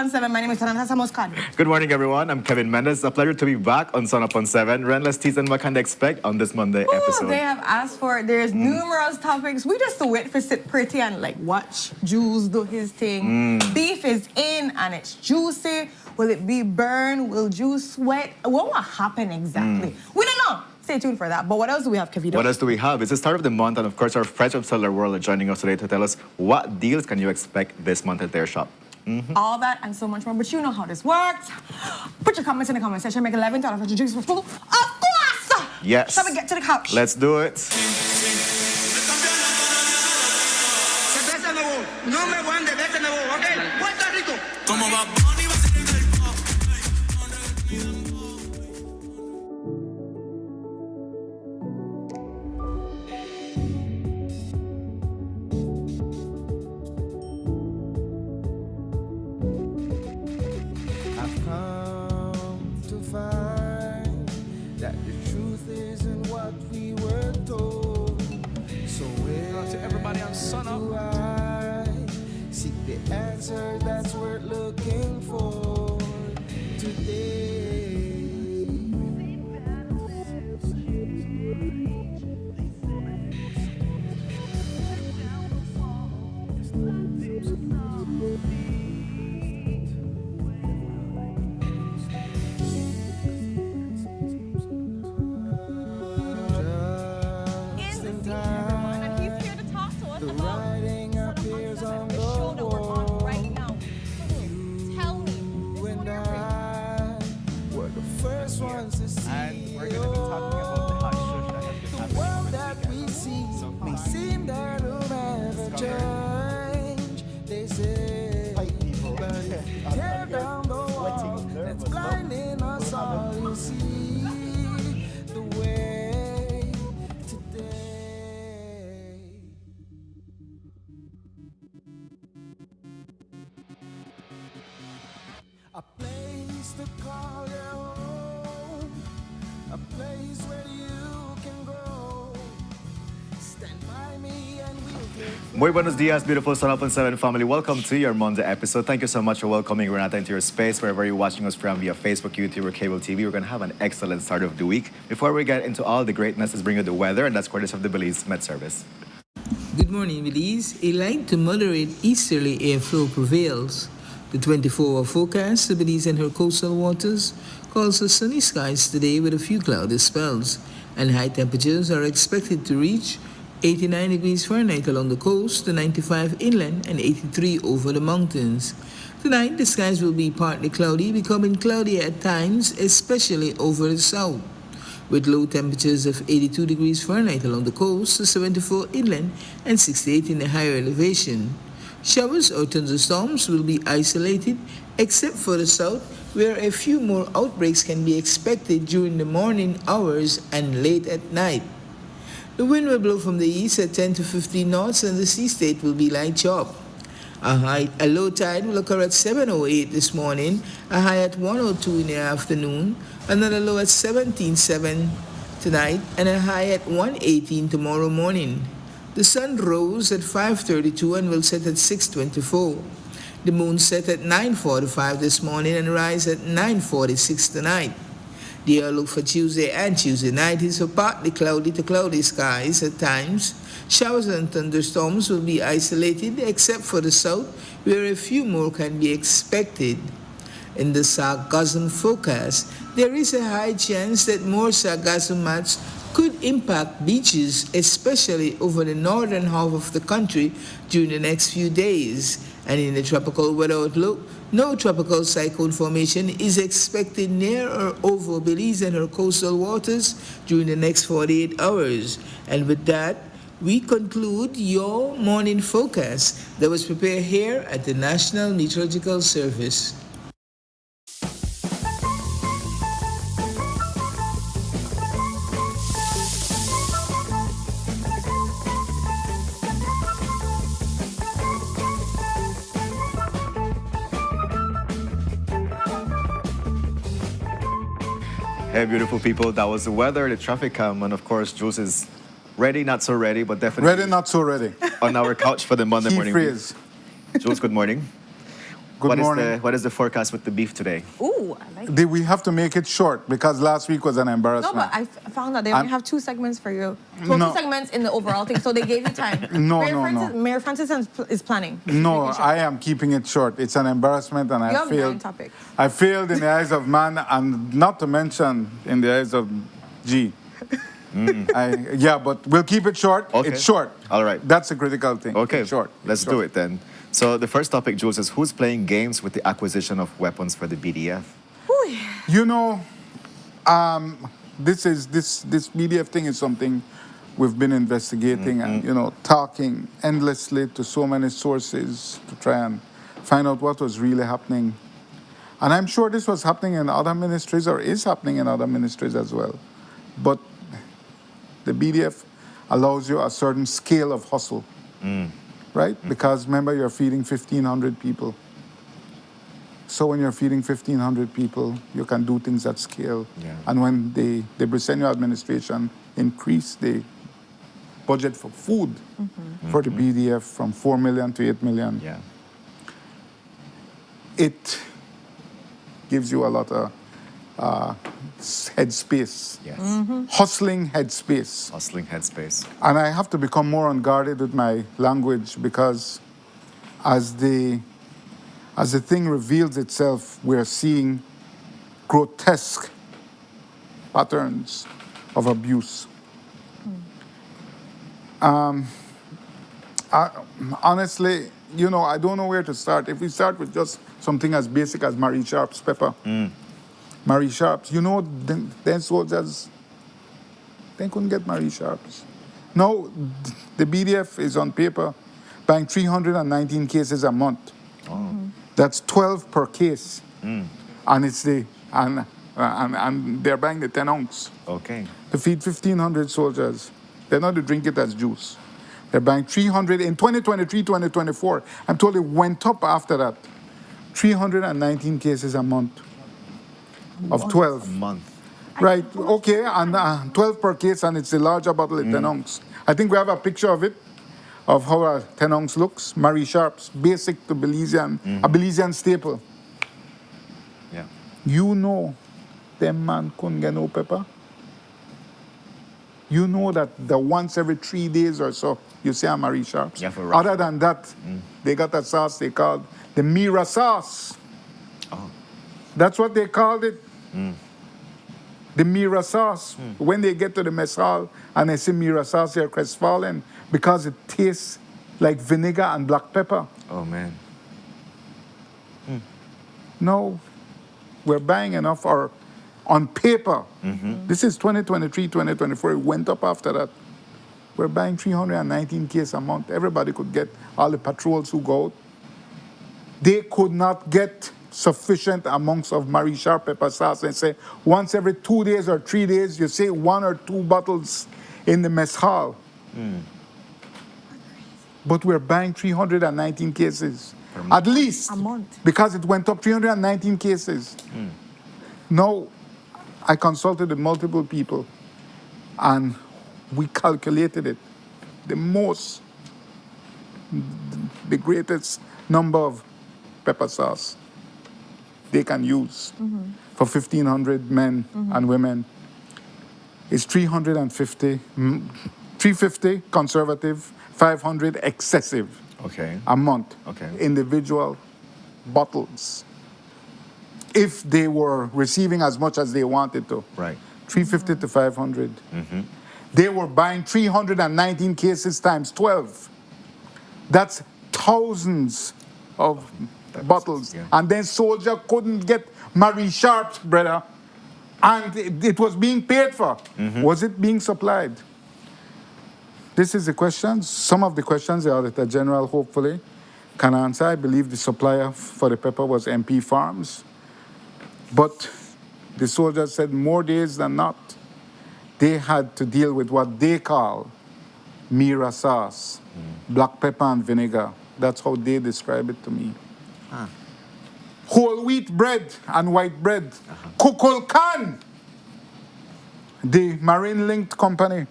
on 7. My name is Tanantasa Moscado. Good morning, everyone. I'm Kevin Mendes. It's a pleasure to be back on Sunup on 7. Ren, let's tease and what can they expect on this Monday episode? They have asked for, there's numerous topics. We just wait for sit pretty and like watch Juice do his thing. Beef is in and it's juicy. Will it be burned? Will Juice sweat? What will happen exactly? We don't know. Stay tuned for that. But what else do we have, Kevin? What else do we have? It's the start of the month, and of course, our friends from Cellular World are joining us today to tell us what deals can you expect this month at their shop. All that and so much more. But you know how this works. Put your comments in the comment section. Make $11 for your drinks for school. Of course! Yes. Shall we get to the couch? Let's do it. Answer that's worth looking for today. Just in time, and he's here to talk to us the about writing appears on the wall. First ones to see, and we're going to be talking about the hot shush that has been happening world over the that weekend. we see So may far, seem that will never change. They say, but if you tear down the wall that's blinding us all, you see the way today. A place to call your home, a place where you can go. Stand by me and we'll take. Muy buenos dias, beautiful Sunup on 7 family. Welcome to your Monday episode. Thank you so much for welcoming Renata into your space, wherever you're watching us from via Facebook, YouTube, or cable TV. We're going to have an excellent start of the week. Before we get into all the greatness, let's bring you the weather, and that's courtesy of the Belize Met Service. Good morning, Belize. A light to moderate easterly airflow prevails. The 24-hour forecast for Belize and her coastal waters calls for sunny skies today with a few cloudy spells, and high temperatures are expected to reach 89 degrees Fahrenheit along the coast, to 95 inland, and 83 over the mountains. Tonight, the skies will be partly cloudy, becoming cloudier at times, especially over the south, with low temperatures of 82 degrees Fahrenheit along the coast, to 74 inland, and 68 in the higher elevation. Showers or thunderstorms will be isolated, except for the south, where a few more outbreaks can be expected during the morning hours and late at night. The wind will blow from the east at 10 to 15 knots, and the sea state will be light chop. A low tide will occur at 7:08 this morning, a high at 1:02 in the afternoon, another low at 17:07 tonight, and a high at 1:18 tomorrow morning. The sun rose at 5:32 and will set at 6:24. The moon set at 9:45 this morning and rise at 9:46 tonight. The outlook for Tuesday and Tuesday night is for partly cloudy to cloudy skies at times. Showers and thunderstorms will be isolated except for the south, where a few more can be expected. In the sargassum forecast, there is a high chance that more sargassum mats could impact beaches, especially over the northern half of the country during the next few days. And in the tropical weather outlook, no tropical cyclone formation is expected near or over Belize and her coastal waters during the next 48 hours. And with that, we conclude your morning forecast that was prepared here at the National Meteorological Service. Hey, beautiful people, that was the weather, the traffic cam, and of course, Jules is ready, not so ready, but definitely Ready, not so ready. on our couch for the Monday Key morning. phrase. Jules, good morning. Good morning. What is the forecast with the beef today? Ooh, I like it. We have to make it short because last week was an No, embarrassment. but I found out they only have 2 segments for you. Well, No. 2 segments in the overall thing, so they gave you time. No, Mayor no, Francis, no. Mayor Francis is planning. No, Making sure. I am keeping it short. It's an embarrassment, and You I have 9 failed. topics. I failed in the eyes of man, and not to mention in the eyes of G. But we'll keep it short. Okay. It's short. All right. That's a critical thing. Okay, It's short. Let's do it then. So the first topic, Jules, is who's playing games with the acquisition of weapons for the BDF? Ooh, yeah. You know, this BDF thing is something we've been investigating and talking endlessly to so many sources to try and find out what was really happening. And I'm sure this was happening in other ministries or is happening in other ministries as well. But the BDF allows you a certain scale of hustle, right? Because remember, you're feeding 1,500 people. So when you're feeding 1,500 people, you can do things at scale. Yeah. And when the Briceño administration increased the budget for food for the BDF from 4 million to 8 million, Yeah. it gives you a lot of headspace, Yes. hustling headspace. Hustling headspace. And I have to become more unguarded with my language because as the thing reveals itself, we're seeing grotesque patterns of abuse. Honestly, I don't know where to start. If we start with just something as basic as Marie Sharp's pepper. Marie Sharp's, then soldiers, they couldn't get Marie Sharp's. Now, the BDF is on paper buying 319 cases a month. That's 12 per case. And it's and they're buying the 10 ounce. Okay. To feed 1,500 soldiers. They're not to drink it as juice. They're buying 300 in 2023, 2024. I'm told it went up after that. 319 cases a month of 12. A month. Right, okay, and 12 per case, and it's a larger bottle at 10 ounce. I think we have a picture of it, of how a 10 ounce looks. Marie Sharp's, basic to Belizean, a Belizean staple. Yeah. You know, them man couldn't get no pepper. You know that the once every 3 days or so, you see a Marie Sharp's. Yeah, for ration. Other than that, they got a sauce they called the Mira sauce. Oh. That's what they called it. The Mira sauce. When they get to the mess hall and they see Mira sauce, they're crestfallen because it tastes like vinegar and black pepper. Oh, man. No, we're buying enough, or on paper, this is 2023, 2024, it went up after that. We're buying 319 cases a month. Everybody could get, all the patrols who go out. They could not get sufficient amounts of Marie Sharp pepper sauce and say once every 2 days or 3 days, you say 1 or 2 bottles in the mess hall. But we're buying 319 cases, at least. A month. Because it went up 319 cases. Now, I consulted with multiple people and we calculated it. The greatest number of pepper sauce they can use for 1,500 men and women is 350, 350 conservative, 500 excessive Okay. a month. Okay. Individual bottles. If they were receiving as much as they wanted to. Right. 350 to 500. They were buying 319 cases times 12. That's thousands of bottles. Yeah. And then soldier couldn't get Marie Sharp's, brother. And it was being paid for. Was it being supplied? This is the questions. Some of the questions the Auditor General hopefully can answer. I believe the supplier for the pepper was MP Farms. But the soldiers said more days than not, they had to deal with what they call Mira sauce, black pepper and vinegar. That's how they describe it to me. Whole wheat bread and white bread. Kukulkan, the marine linked company.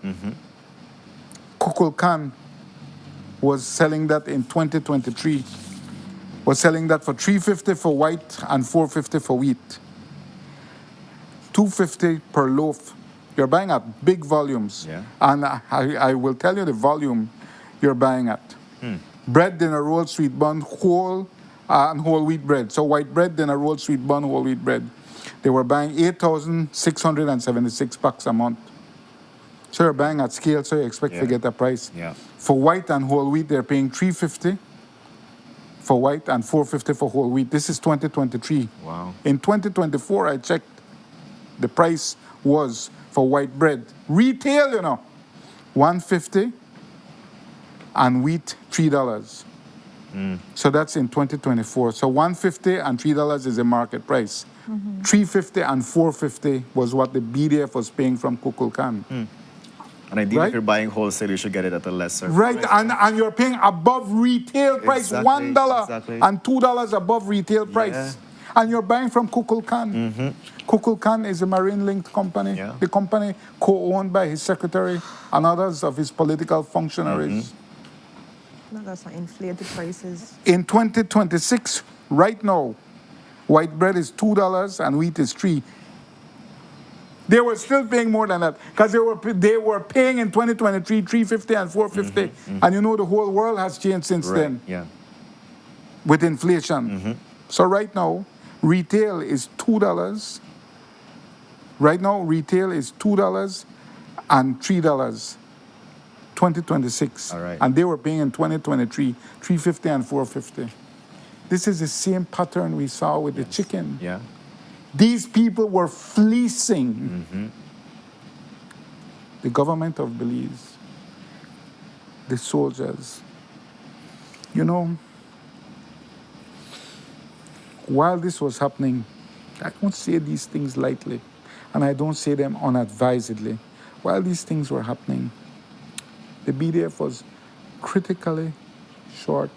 Kukulkan was selling that in 2023 was selling that for $3.50 for white and $4.50 for wheat. $2.50 per loaf. You're buying at big volumes. Yeah. And I will tell you the volume you're buying at. Bread, dinner roll, sweet bun, whole and whole wheat bread. So white bread, dinner roll, sweet bun, whole wheat bread. They were buying 8,676 bucks a month. So you're buying at scale, so you expect to get a price. Yeah. For white and whole wheat, they're paying $3.50 for white and $4.50 for whole wheat. This is 2023. Wow. In 2024, I checked, the price was for white bread, retail, $1.50, and wheat $3. So that's in 2024. So $1.50 and $3 is the market price. $3.50 and $4.50 was what the BDF was paying from Kukulkan. And ideally, Right? if you're buying wholesale, you should get it at a lesser Right, price. and you're paying above retail price, Exactly, $1 exactly. and $2 above retail price. And you're buying from Kukulkan. Kukulkan is a marine-linked company. Yeah. The company co-owned by his secretary and others of his political functionaries. No, that's not inflated prices. In 2026, right now, white bread is $2 and wheat is $3. They were still paying more than that because they were paying in 2023 $3.50 and $4.50, and the whole world has changed since then Yeah. with inflation. So right now, retail is $2. Right now, retail is $2 and $3. 2026. All right. And they were paying in 2023 $3.50 and $4.50. This is the same pattern we saw with the chicken. Yeah. These people were fleecing the government of Belize, the soldiers. While this was happening, I don't say these things lightly, and I don't say them unadvisedly. While these things were happening, the BDF was critically short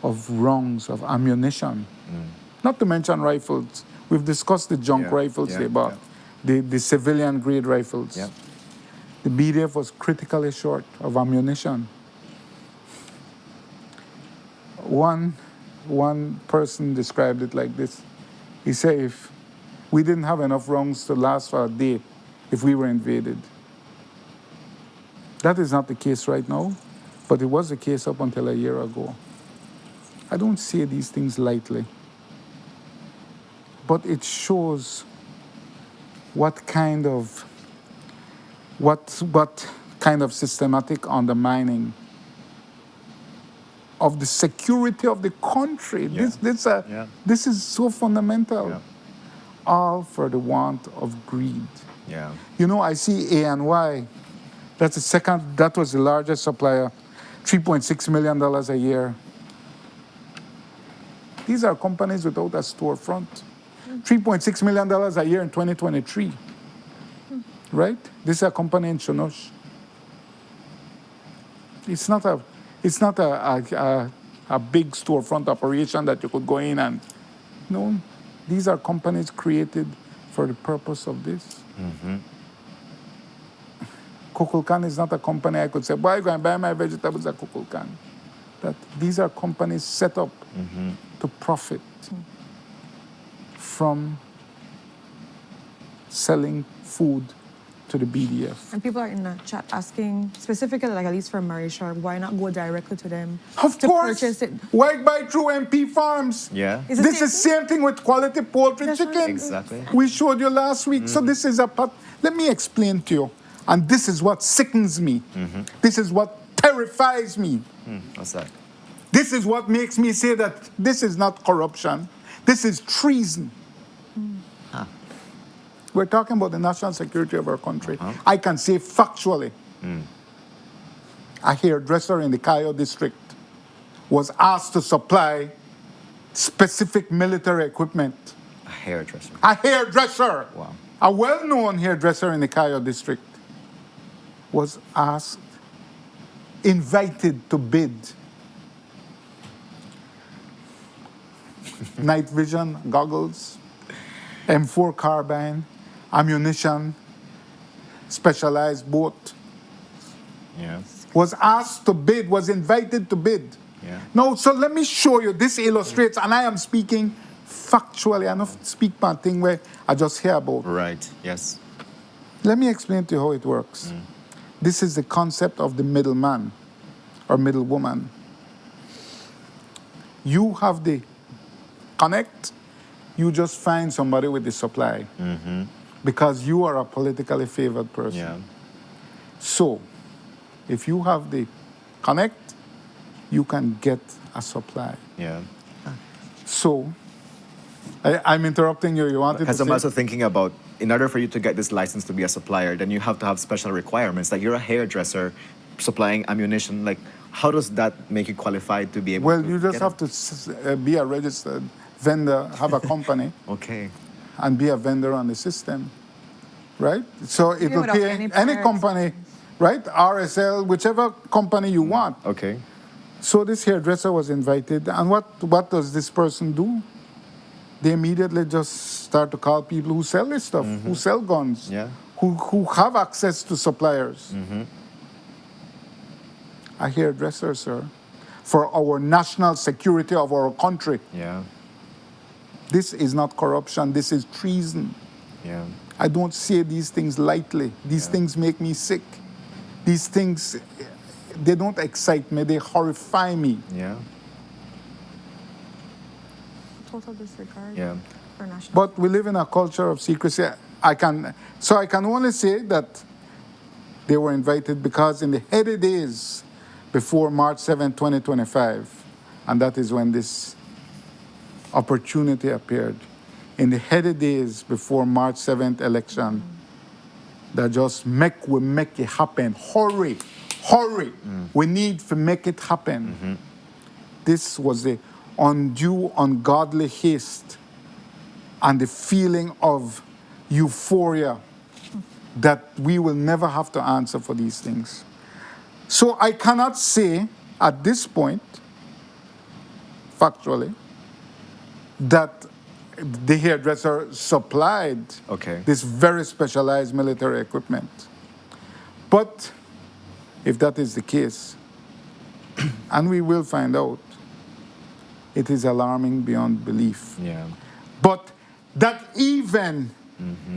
of rounds of ammunition, not to mention rifles. We've discussed the junk rifles they bought, the civilian grade rifles. Yeah. The BDF was critically short of ammunition. One person described it like this. He said, if we didn't have enough rounds to last for a day if we were invaded. That is not the case right now, but it was the case up until a year ago. I don't say these things lightly, but it shows what kind of systematic undermining of the security of the country. Yeah. This is so fundamental. Yeah. All for the want of greed. Yeah. I see A&Y. That was the largest supplier, $3.6 million a year. These are companies without a storefront. $3.6 million a year in 2023. Right? This is a company in Sunup. It's not a big storefront operation that you could go in and. No, these are companies created for the purpose of this. Kukulkan is not a company I could say, why are you going to buy my vegetables at Kukulkan? That these are companies set up to profit from selling food to the BDF. And people are in the chat asking, specifically, like at least for Murray Sharp, why not go directly to them Of to course. purchase it? Why buy through MP Farms? Yeah. Is it This same is same thing with quality poultry That's right. chicken. Exactly. We showed you last week. So this is let me explain to you. And this is what sickens me. This is what terrifies me. What's that? This is what makes me say that this is not corruption. This is treason. We're talking about the national security of our country. I can say factually, a hairdresser in the Cayo district was asked to supply specific military equipment. A hairdresser. A hairdresser, Wow. a well-known hairdresser in the Cayo district, was asked, invited to bid. Night vision goggles, M4 carbine, ammunition, specialized boat. Yeah. Was asked to bid, was invited to bid. Yeah. No, so let me show you. This illustrates, and I am speaking factually. I don't speak about thing where I just hear about. Right. Yes. Let me explain to you how it works. This is the concept of the middleman or middlewoman. You have the connect, you just find somebody with the supply because you are a politically favored person. Yeah. So, if you have the connect, you can get a supply. Yeah. So, I'm interrupting you. You wanted to Because I'm say? also thinking about, in order for you to get this license to be a supplier, then you have to have special requirements. Like you're a hairdresser supplying ammunition. Like, how does that make you qualified to be able Well, to you just get have to be a registered vendor, have a company, Okay. and be a vendor on the system, right? So it will without pay any any perks. company, right? RSL, whichever company you want. Okay. So this hairdresser was invited, and what does this person do? They immediately just start to call people who sell this stuff, who sell guns, Yeah. who have access to suppliers. A hairdresser, sir, for our national security of our country. Yeah. This is not corruption, this is treason. Yeah. I don't say these things lightly. These things make me sick. These things, they don't excite me, they horrify me. Yeah. Total disregard Yeah. for national. But we live in a culture of secrecy. I can only say that they were invited because in the heady days before March 7, 2025, and that is when this opportunity appeared, in the heady days before March 7th election, that just we make it happen. Hurry. We need to make it happen. This was the undue, ungodly haste and the feeling of euphoria that we will never have to answer for these things. So I cannot say at this point, factually, that the hairdresser supplied Okay. this very specialized military equipment. But if that is the case, and we will find out, it is alarming beyond belief. Yeah. But that even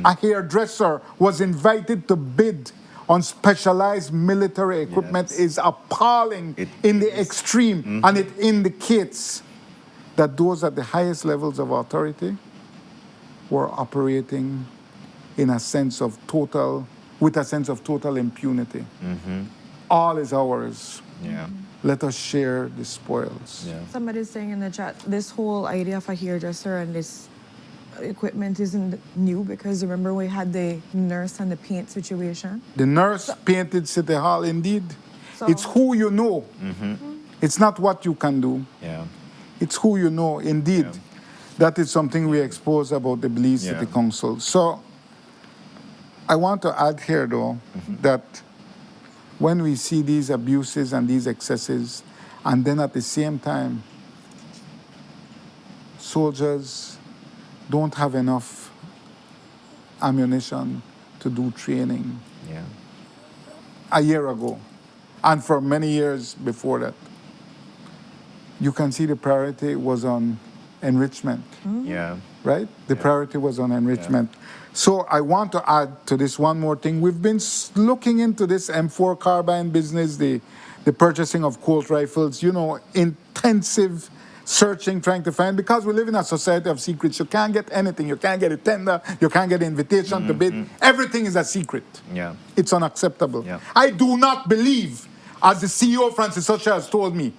a hairdresser was invited to bid on specialized military equipment Yes. is appalling It in the is. extreme, and it indicates that those at the highest levels of authority were operating in a sense of total, with a sense of total impunity. All is ours. Yeah. Let us share the spoils. Yeah. Somebody's saying in the chat, this whole idea of a hairdresser and this equipment isn't new because remember we had the nurse and the paint situation. The nurse painted City Hall, indeed. So- It's who you know. It's not what you can do. Yeah. It's who you know, indeed. Yeah. That is something we expose about the Belize Yeah. City Council. So I want to add here, though, that when we see these abuses and these excesses, and then at the same time, soldiers don't have enough ammunition to do training Yeah. a year ago, and for many years before that, you can see the priority was on enrichment, Yeah. right? The priority was on enrichment. So I want to add to this one more thing. We've been looking into this M4 carbine business, the purchasing of Colt rifles, intensive searching, trying to find, because we live in a society of secrets. You can't get anything. You can't get a tender. You can't get an invitation to bid. Everything is a secret. Yeah. It's unacceptable. Yeah. I do not believe, as the CEO, Francis Usher, has told me,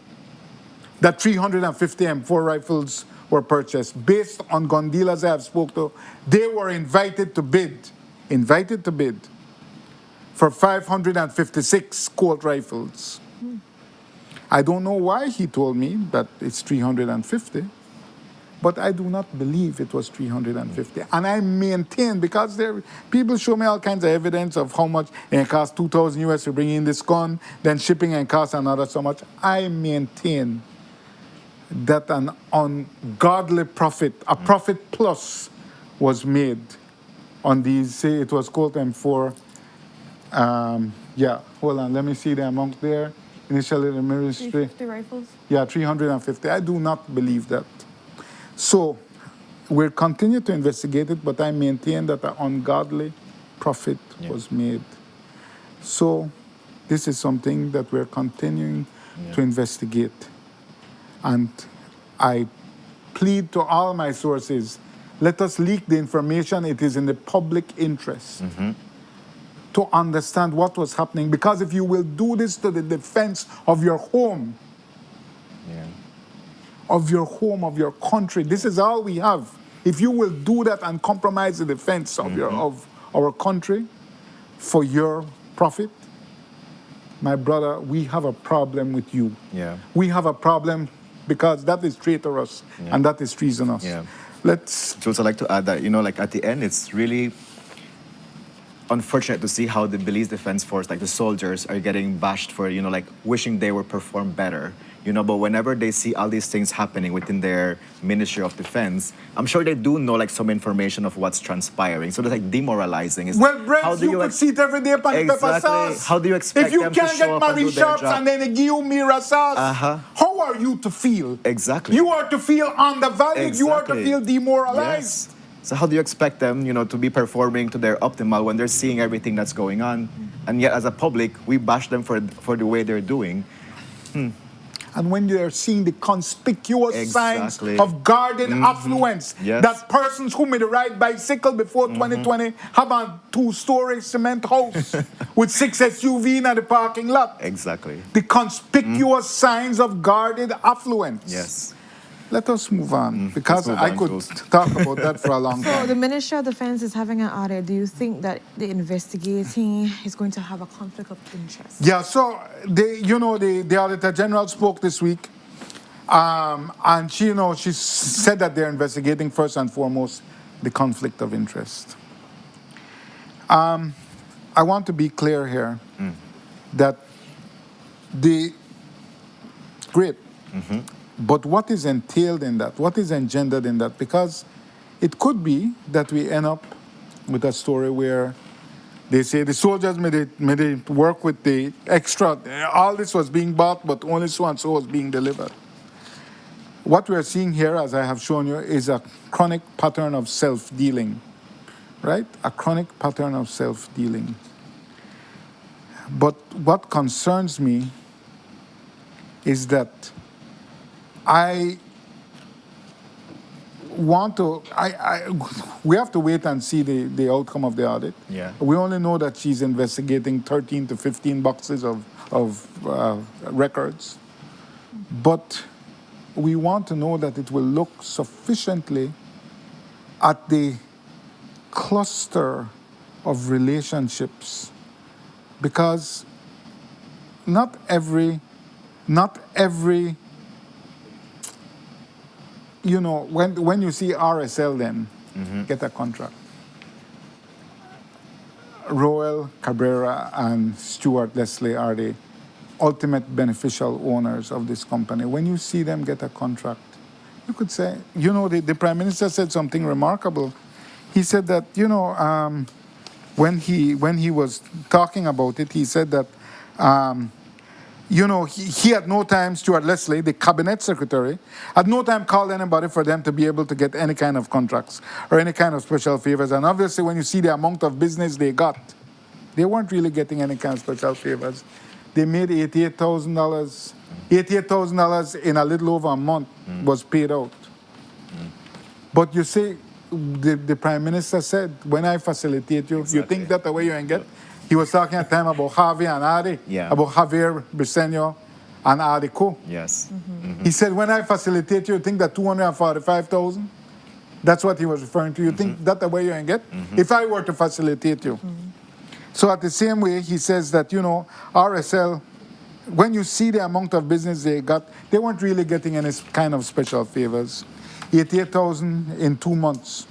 that 350 M4 rifles were purchased. Based on gun dealers I have spoke to, they were invited to bid for 556 Colt rifles. I don't know why he told me that it's 350, but I do not believe it was 350. And I maintain, because people show me all kinds of evidence of how much it costs $2,000 US to bring in this gun, then shipping and costs another so much. I maintain that an ungodly profit, a profit plus, was made on these. Say it was Colt M4. Hold on, let me see the amount there. initially the ministry. 350 rifles. Yeah, 350. I do not believe that. So we'll continue to investigate it, but I maintain that an ungodly profit was made. So this is something that we're continuing to investigate. And I plead to all my sources, let us leak the information. It is in the public interest to understand what was happening. Because if you will do this to the defense of your home, of your country, this is all we have. If you will do that and compromise the defense of of our country for your profit, my brother, we have a problem with you. Yeah. We have a problem because that is traitorous and that is treasonous. Yeah. Let's. I'd also like to add that, you know, like at the end, it's really unfortunate to see how the Belize Defense Force, like the soldiers, are getting bashed for, you know, like wishing they were performed better. You know, but whenever they see all these things happening within their Ministry of Defense, I'm sure they do know like some information of what's transpiring. So it's like demoralizing. It's, Well, Brett, how do you could see it every day upon pepper Exactly. sauce. How do you expect if you them to can't show get up and Marie do their Sharps job? and then they give you Mira sauce, how are you to feel? Exactly. You are to feel undervalued. You are to Exactly. feel demoralized. Yes. So how do you expect them, you know, to be performing to their optimal when they're seeing everything that's going on? And yet, as a public, we bash them for the way they're doing. And when they're seeing the conspicuous signs Exactly. of garden affluence, Yes. that persons who may ride bicycle before 2020 have a 2-story cement house with 6 SUV in the parking lot. Exactly. The conspicuous signs of guarded affluence. Yes. Let us move on, because move I on, could Jules. talk about that for a long So time. the Ministry of Defense is having an audit. Do you think that the investigating is going to have a conflict of interest? Yeah, so the Auditor General spoke this week, and she said that they're investigating first and foremost the conflict of interest. I want to be clear here that great. But what is entailed in that? What is engendered in that? Because it could be that we end up with a story where they say the soldiers made it work with the extra. All this was being bought, but only so and so was being delivered. What we're seeing here, as I have shown you, is a chronic pattern of self-dealing, right? A chronic pattern of self-dealing. But what concerns me is that we have to wait and see the outcome of the audit. Yeah. We only know that she's investigating 13 to 15 boxes of records. But we want to know that it will look sufficiently at the cluster of relationships, because not every when you see RSL then get a contract, Roel Cabrera and Stuart Leslie are the ultimate beneficial owners of this company. When you see them get a contract, you could say, the Prime Minister said something remarkable. He said that, when he was talking about it, he said that, he had no time, Stuart Leslie, the cabinet secretary, had no time called anybody for them to be able to get any kind of contracts or any kind of special favors. And obviously, when you see the amount of business they got, they weren't really getting any kind of special favors. They made $88,000. $88,000 in a little over a month was paid out. But you see, the Prime Minister said, when I facilitate you, you think that the way you can get? He was talking at the time about Javier and Adi, about Javier Briceño and Adi Co. Yes. He said, when I facilitate you, you think that 245,000? That's what he was referring to. You think that the way you can get? If I were to facilitate you. So at the same way, he says that, RSL, when you see the amount of business they got, they weren't really getting any kind of special favors. 88,000 in 2 months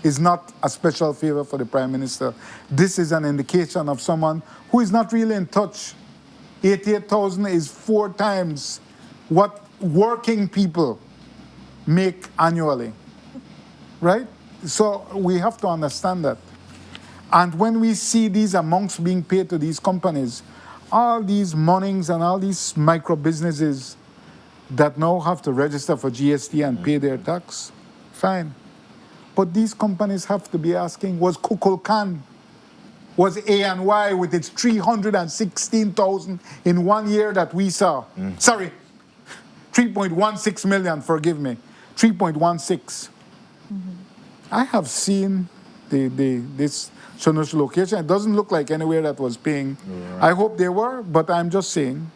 is not a special favor for the Prime Minister. This is an indication of someone who is not really in touch. 88,000 is 4 times what working people make annually, right? So we have to understand that. And when we see these amounts being paid to these companies, all these mornings and all these micro businesses that now have to register for GST and pay their tax, fine. But these companies have to be asking, was Kukulkan, was A&Y with its 316,000 in 1 year that we saw? Sorry, 3.16 million, forgive me, 3.16. I have seen this Sunup location. It doesn't look like anywhere that was paying. I hope they were, but I'm just saying,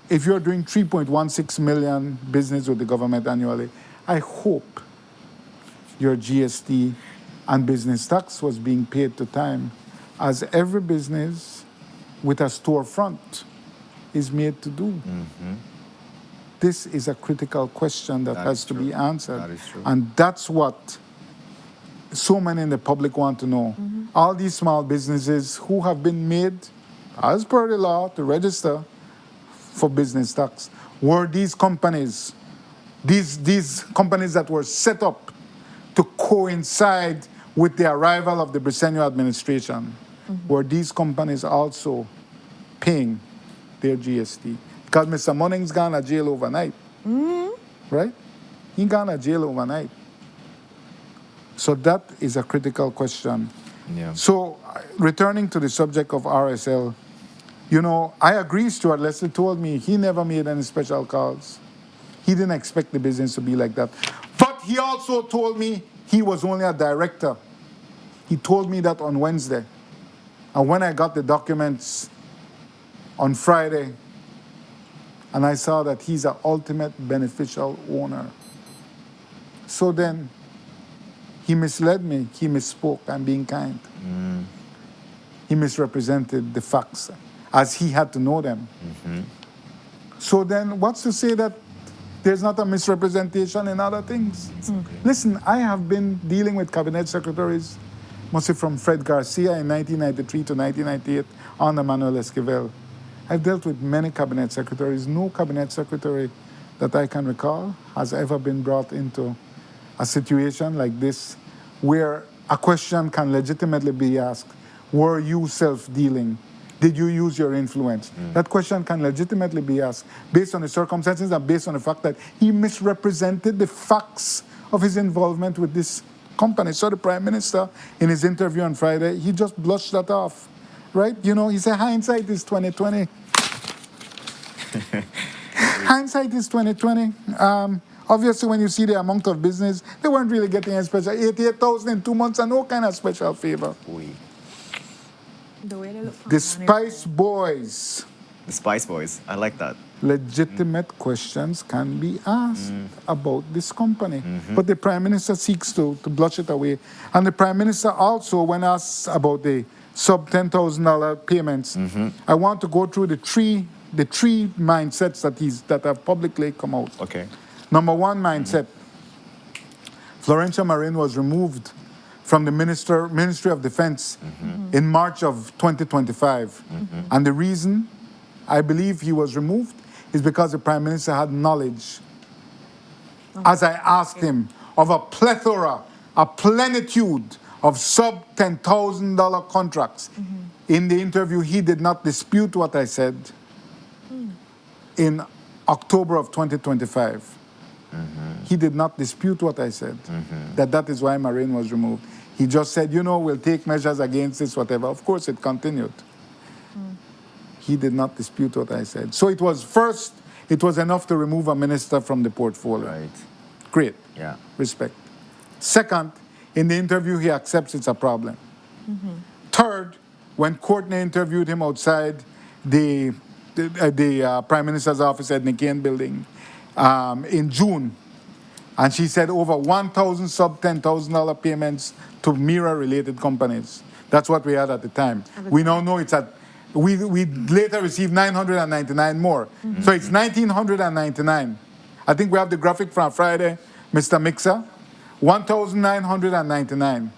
if you're doing 3.16 million business with the government annually, I hope your GST and business tax was being paid to time, as every business with a storefront is made to do. This is a critical question that has to be answered. That is true. And that's what so many in the public want to know. All these small businesses who have been made, as per the law, to register for business tax, were these companies, these companies that were set up to coincide with the arrival of the Briceño administration, were these companies also paying their GST? Because Mr. Munning's gone to jail overnight, right? He gone to jail overnight. So that is a critical question. Yeah. So returning to the subject of RSL, you know, I agree, Stuart Leslie told me he never made any special calls. He didn't expect the business to be like that. But he also told me he was only a director. He told me that on Wednesday. And when I got the documents on Friday, and I saw that he's an ultimate beneficial owner. So then, he misled me, he misspoke, I'm being kind. He misrepresented the facts, as he had to know them. So then, what's to say that there's not a misrepresentation in other things? Listen, I have been dealing with cabinet secretaries, mostly from Fred Garcia in 1993 to 1998, under Manuel Esquivel. I've dealt with many cabinet secretaries. No cabinet secretary that I can recall has ever been brought into a situation like this where a question can legitimately be asked. Were you self-dealing? Did you use your influence? That question can legitimately be asked based on the circumstances and based on the fact that he misrepresented the facts of his involvement with this company. So the Prime Minister, in his interview on Friday, he just blushed that off, right? You know, he said hindsight is 2020. Hindsight is 2020. Obviously, when you see the amount of business, they weren't really getting a special 88,000 in 2 months and no kind of special favor. The way they look for The money. Spice Boys, The Spice Boys. I like that. legitimate questions can be asked about this company. But the Prime Minister seeks to blush it away. And the Prime Minister also, when asked about the sub $10,000 payments, I want to go through the three mindsets that have publicly come out. Okay. Number one mindset, Florencio Marin was removed from the Ministry of Defense in March of 2025. And the reason I believe he was removed is because the Prime Minister had knowledge, as I asked him, of a plethora, a plenitude of sub $10,000 contracts. In the interview, he did not dispute what I said in October of 2025. He did not dispute what I said, that is why Marin was removed. He just said, you know, we'll take measures against this, whatever. Of course, it continued. He did not dispute what I said. So it was enough to remove a minister from the portfolio. Right. Great. Yeah. Respect. Second, in the interview, he accepts it's a problem. Third, when Courtney interviewed him outside the Prime Minister's office at Nikian building in June, and she said over 1,000 sub $10,000 payments to Mira-related companies. That's what we had at the time. We now know it's at, we later received 999 more. So it's 1,999. I think we have the graphic from Friday, Mr. Mixer. 1,999.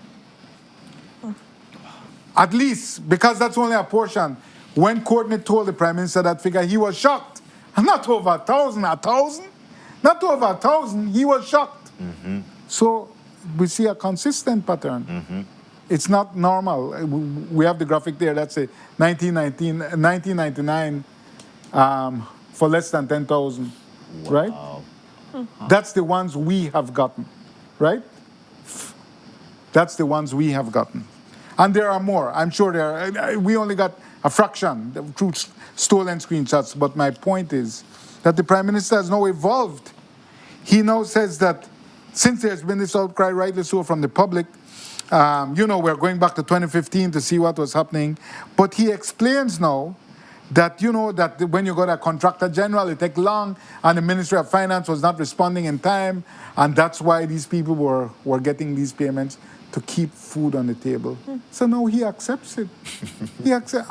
At least, because that's only a portion. When Courtney told the Prime Minister that figure, he was shocked. Not over 1,000, 1,000? Not over 1,000, he was shocked. So we see a consistent pattern It's not normal. We have the graphic there. That's a 1999 for less than 10,000, right? That's the ones we have gotten, right? That's the ones we have gotten. And there are more. I'm sure there are. We only got a fraction through stolen screenshots. But my point is that the Prime Minister has now evolved. He now says that since there's been this outcry, rightly so, from the public, we're going back to 2015 to see what was happening. But he explains now that, that when you got a contractor general, it takes long, and the Ministry of Finance was not responding in time, and that's why these people were getting these payments to keep food on the table. So now he accepts it. He accepts,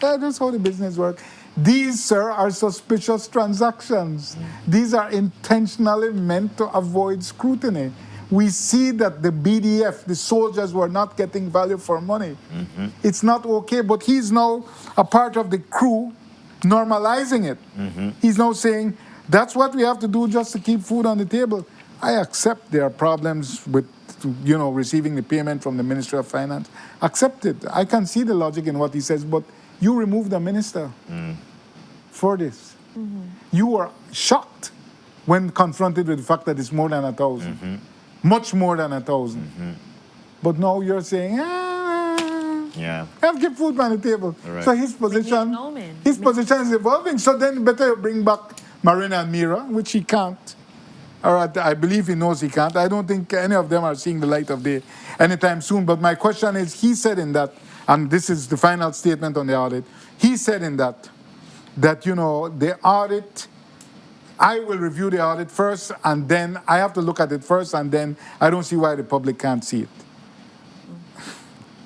that's how the business works. These, sir, are suspicious transactions. These are intentionally meant to avoid scrutiny. We see that the BDF, the soldiers, were not getting value for money. It's not okay, but he's now a part of the crew normalizing it. He's now saying, that's what we have to do just to keep food on the table. I accept there are problems with, receiving the payment from the Ministry of Finance. Accept it. I can see the logic in what he says, but you remove the minister for this. You were shocked when confronted with the fact that it's more than 1,000. Much more than 1,000. But now you're saying, have to keep food on the table. Right. So his position is evolving. So then better bring back Marina and Mira, which he can't. Or I believe he knows he can't. I don't think any of them are seeing the light of day anytime soon. But my question is, he said in that, and this is the final statement on the audit, he said in that the audit, I will review the audit first, and then I have to look at it first, and then I don't see why the public can't see it.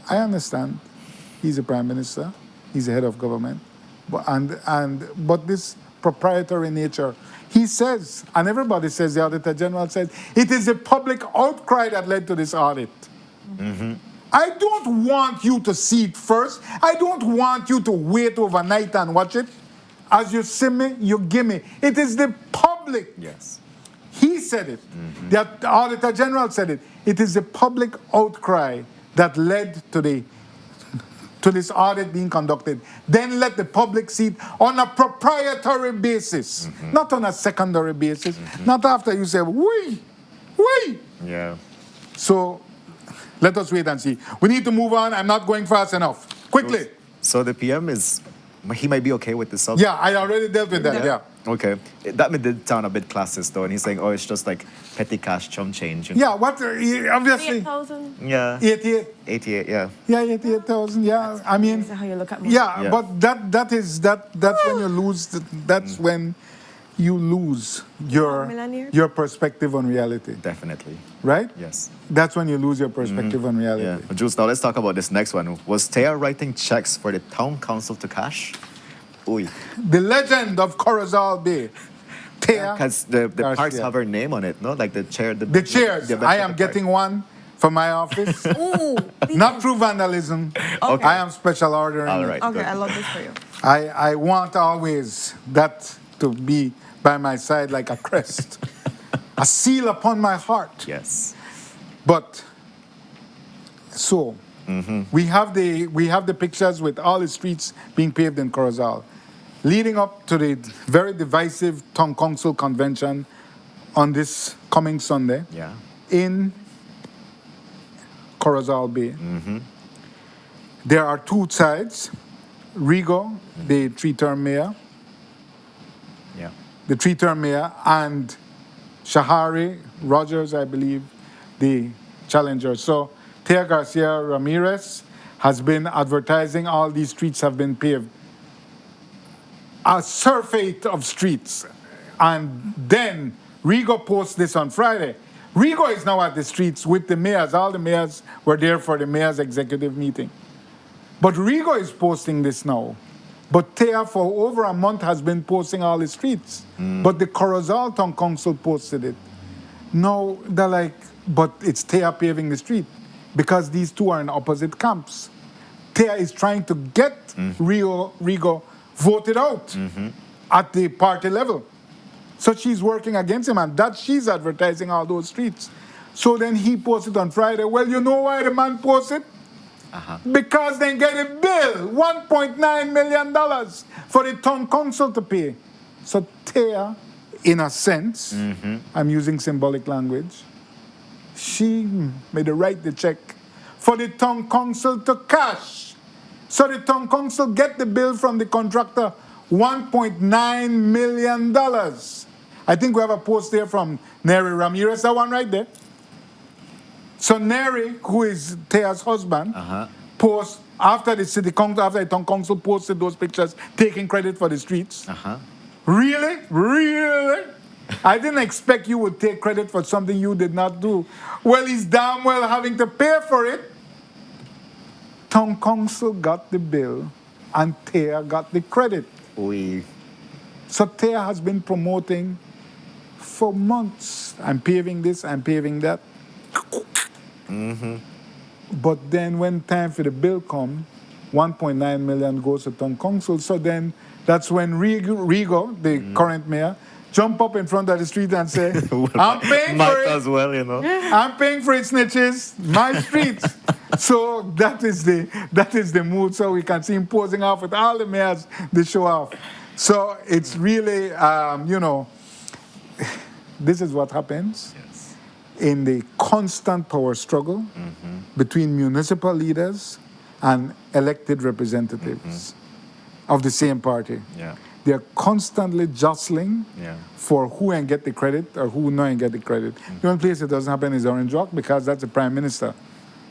I understand. He's a prime minister. He's a head of government. But this proprietary nature, he says, and everybody says, the Auditor General says, it is the public outcry that led to this audit. I don't want you to see it first. I don't want you to wait overnight and watch it. As you see me, you give me. It is the public. Yes. He said it. The Auditor General said it. It is the public outcry that led to this audit being conducted. Then let the public see it on a proprietary basis, not on a secondary basis, not after you say, wee. Yeah. So let us wait and see. We need to move on. I'm not going fast enough. Quickly. So the PM he might be okay with the sub. Yeah, I already dealt with that, yeah. Okay. That did sound a bit classist, though. And he's saying, it's just like petty cash chum change. Yeah, obviously. 8,000? Yeah. 88. 88, yeah. Yeah, 88,000, yeah. I mean, That's how you look at money. yeah, Yeah. but that's when you lose, that's when you lose Millionaire? your perspective on reality, Definitely. right? Yes. That's when you lose your perspective on reality. Yeah. Jules, now let's talk about this next one. Was Thea writing checks for the town council to cash? Oy. The legend of Corozal Bay. Thea Because the Garcia. parks have her name on it, no? Like the chair. The chairs. the bench I of am the park. getting one for my office. Ooh. Not through vandalism. Okay. I am special ordering. All it. right. Okay, good. I love this for you. I want always that to be by my side like a crest, a seal upon my heart. Yes. But so we have the pictures with all the streets being paved in Corozal, leading up to the very divisive town council convention on this coming Sunday Yeah. in Corozal Bay. There are two sides. Rigo, the three-term mayor, Yeah. and Shahari Rogers, I believe, the challenger. So Thea Garcia Ramirez has been advertising all these streets have been paved. A surfeit of streets. And then Rigo posts this on Friday. Rigo is now at the streets with the mayors. All the mayors were there for the mayor's executive meeting. But Rigo is posting this now. But Thea, for over a month, has been posting all the streets. But the Corozal Town Council posted it. Now, they're like, but it's Thea paving the street. Because these two are in opposite camps. Thea is trying to get Rigo voted out at the party level. So she's working against him, and that she's advertising all those streets. So then he posted on Friday. Well, you know why the man posted? Because they get a bill, $1.9 million for the town council to pay. So Thea, in a sense, I'm using symbolic language, she made her write the check for the town council to cash. So the town council get the bill from the contractor, $1.9 million. I think we have a post there from Neri Ramirez, that one right there. So Neri, who is Thea's husband, posts after the city council, after the town council posted those pictures, taking credit for the streets. Really? Really? I didn't expect you would take credit for something you did not do. Well, he's damn well having to pay for it. Town council got the bill, and Thea got the credit. Oui. So Thea has been promoting for months. I'm paving this, I'm paving that. But then when time for the bill come, 1.9 million goes to town council. So then that's when Rigo, the current mayor, jump up in front of the street and say, I'm paying Might for it. as well, you know. I'm paying for it, snitches. My streets. So that is the mood. So we can see him posing off with all the mayors they show off. So it's really, this is what happens in the constant power struggle between municipal leaders and elected representatives of the same party. Yeah. They're constantly jostling for who and get the credit or who not and get the credit. The only place it doesn't happen is Orange Walk because that's the prime minister.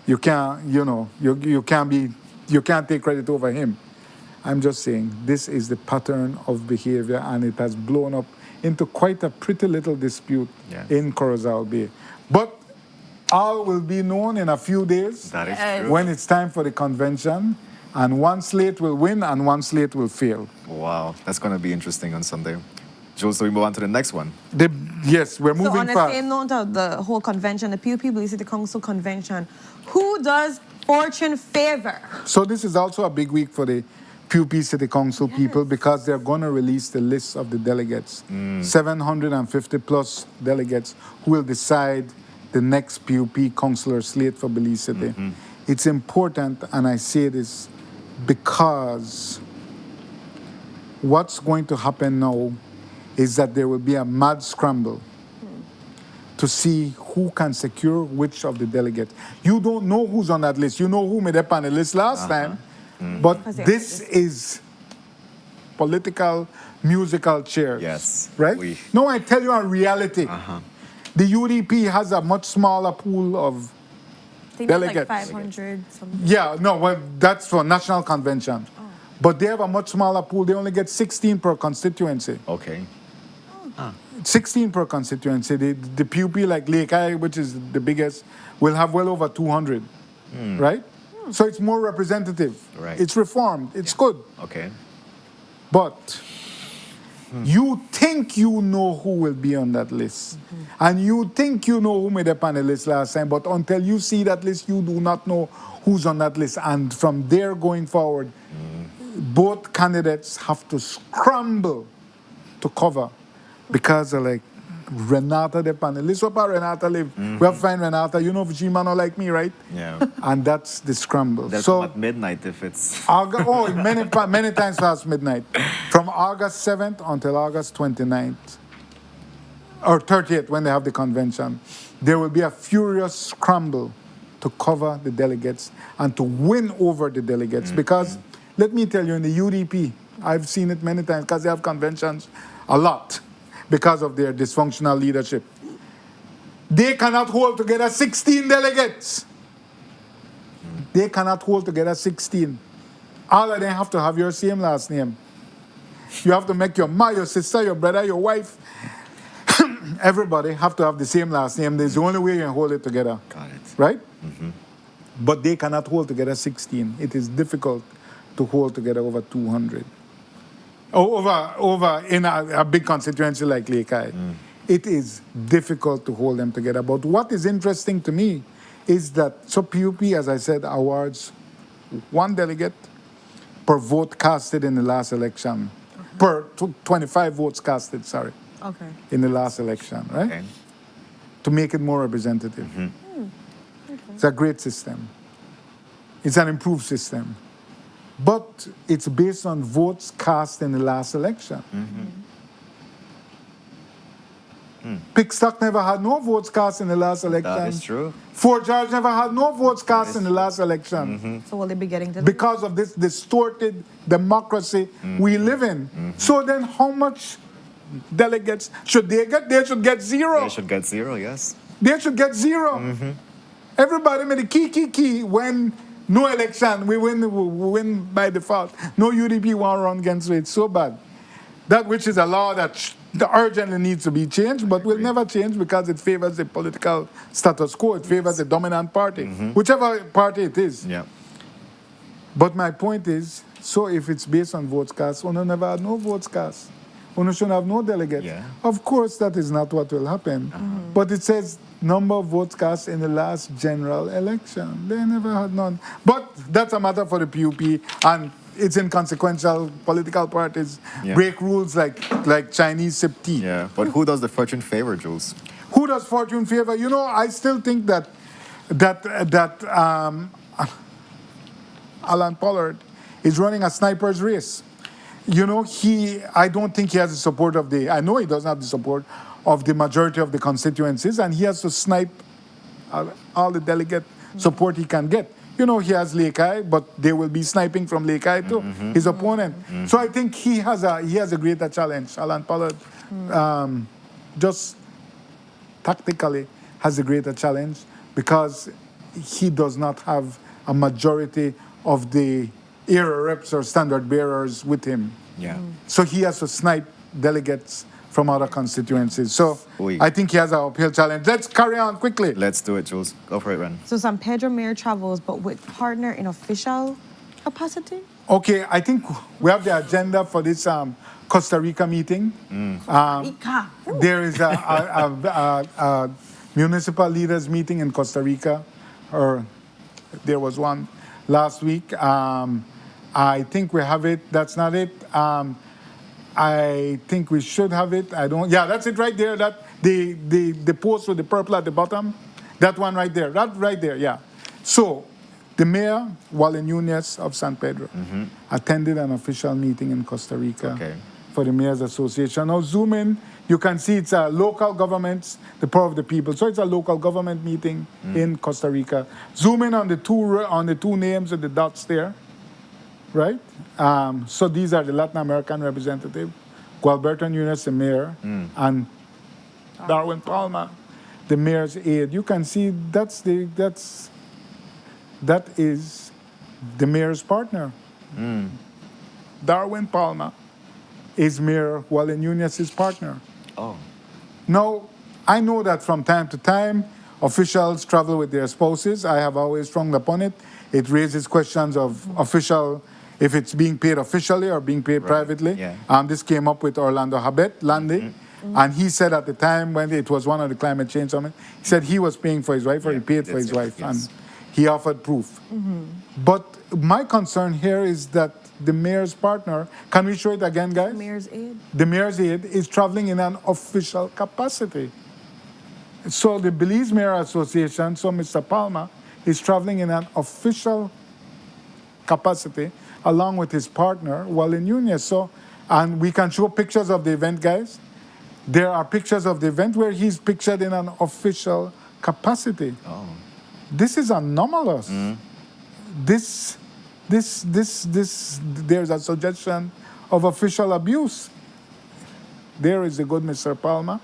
You can't, you can't take credit over him. I'm just saying this is the pattern of behavior, and it has blown up into quite a pretty little dispute in Corozal Bay. But all will be known in a few days That is true. when it's time for the convention, and one slate will win and one slate will fail. Wow, that's going to be interesting on Sunday. Jules, so we move on to the next one. Yes, we're So moving on the fast. same note of the whole convention, the PUP Belize City Council convention, who does fortune favor? So this is also a big week for the PUP City Council people because they're going to release the list of the delegates. 750 plus delegates who will decide the next PUP councillor slate for Belize City. It's important, and I say this because what's going to happen now is that there will be a mad scramble to see who can secure which of the delegates. You don't know who's on that list. You know who made up on the list last time, but this is political, musical chairs. Yes. Right? Oui. No, I tell you a reality. The UDP has a much smaller pool of I think it's delegates. like 500 something. Yeah, no, well, that's for national convention. But they have a much smaller pool. They only get 16 per constituency. Okay. 16 per constituency. The PUP, like Lake Eye, which is the biggest, will have well over 200, right? So it's more representative. Right. It's reformed. It's good. Okay. But you think you know who will be on that list. And you think you know who made up on the list last time, but until you see that list, you do not know who's on that list. And from there going forward, both candidates have to scramble to cover because they're like, Renata the panelist. Where Renata live? We have to find Renata. You know, Vijima not like me, right? Yeah. And that's the scramble. That's so at midnight if it's... many times past midnight. From August 7th until August 29th, or 30th when they have the convention, there will be a furious scramble to cover the delegates and to win over the delegates. Because, let me tell you, in the UDP, I've seen it many times because they have conventions a lot because of their dysfunctional leadership. They cannot hold together 16 delegates. They cannot hold together 16. All of them have to have your same last name. You have to make your mother, your sister, your brother, your wife, everybody have to have the same last name. There's the only way you can hold it together. Got it. Right? But they cannot hold together 16. It is difficult to hold together over 200. Over in a big constituency like Lake Eye. It is difficult to hold them together. But what is interesting to me is that, so PUP, as I said, awards one delegate per vote casted in the last election. Per 25 votes casted, sorry, Okay. in the last election, right? Okay. to make it more representative. It's a great system. It's an improved system. But it's based on votes cast in the last election. Pickstock never had no votes cast in the last election. That is true. Fort George never had no votes cast in the last election. So will they be getting to Because of this distorted democracy we live in. So then how much delegates should they get? They should get zero. They should get 0, yes. They should get zero. Everybody made a key. When no election, we win by default. No UDP won't run against it. It's so bad. That which is a law that urgently needs to be changed, but will never change because it favors the political status quo. It favors the dominant party, whichever party it is. Yeah. But my point is, so if it's based on votes cast, Uno never had no votes cast. Uno should have no delegates. Yeah. Of course, that is not what will happen. But it says number of votes cast in the last general election. They never had none. But that's a matter for the PUP, and it's inconsequential. Political parties break rules like Chinese sip tea. Yeah. But who does the fortune favor, Jules? Who does fortune favor? You know, I still think that Alan Pollard is running a sniper's race. You know, I don't think he has the support I know he doesn't have the support of the majority of the constituencies, and he has to snipe all the delegate support he can get. You know, he has Lekai, but they will be sniping from Lekai too, his opponent. So I think he has a greater challenge. Alan Pollard just tactically has a greater challenge because he does not have a majority of the era reps or standard bearers with him. Yeah. So he has to snipe delegates from other constituencies. So Oui. I think he has an uphill challenge. Let's carry on quickly. Let's do it, Jules. Go for it, Ren. So San Pedro mayor travels, but with partner in official capacity? Okay, I think we have the agenda for this Costa Rica meeting. Ika. There is a municipal leaders meeting in Costa Rica, or there was one last week. I think we have it. That's not it. I think we should have it. Yeah, that's it right there. That the post with the purple at the bottom. That one right there. That right there. Yeah. So, the mayor, Walen Nunez of San Pedro, attended an official meeting in Costa Rica for the Mayors Association. Now zoom in. You can see it's a local governments, the power of the people. So it's a local government meeting in Costa Rica. Zoom in on the two names with the dots there, right? So these are the Latin American representative, Gualberto Nunez, the mayor, and Darwin Palma, the mayor's aide. You can see that is the mayor's partner. Darwin Palma is Mayor Walen Nunez's partner. Oh. Now, I know that from time to time, officials travel with their spouses. I have always stronged upon it. It raises questions of official, if it's being paid officially or being paid privately. Yeah. This came up with Orlando Habet, Landy. And he said at the time when it was one of the climate change summit, he said he was paying for his wife or he paid for his wife. Yes. And he offered proof. But my concern here is that the mayor's partner, can we show it again, guys? Mayor's aide. The mayor's aide is traveling in an official capacity. So the Belize Mayor Association, so Mr. Palma, is traveling in an official capacity along with his partner, Walen Nunez. So, and we can show pictures of the event, guys. There are pictures of the event where he's pictured in an official capacity. Oh. This is anomalous. There's a suggestion of official abuse. There is the good Mr. Palma.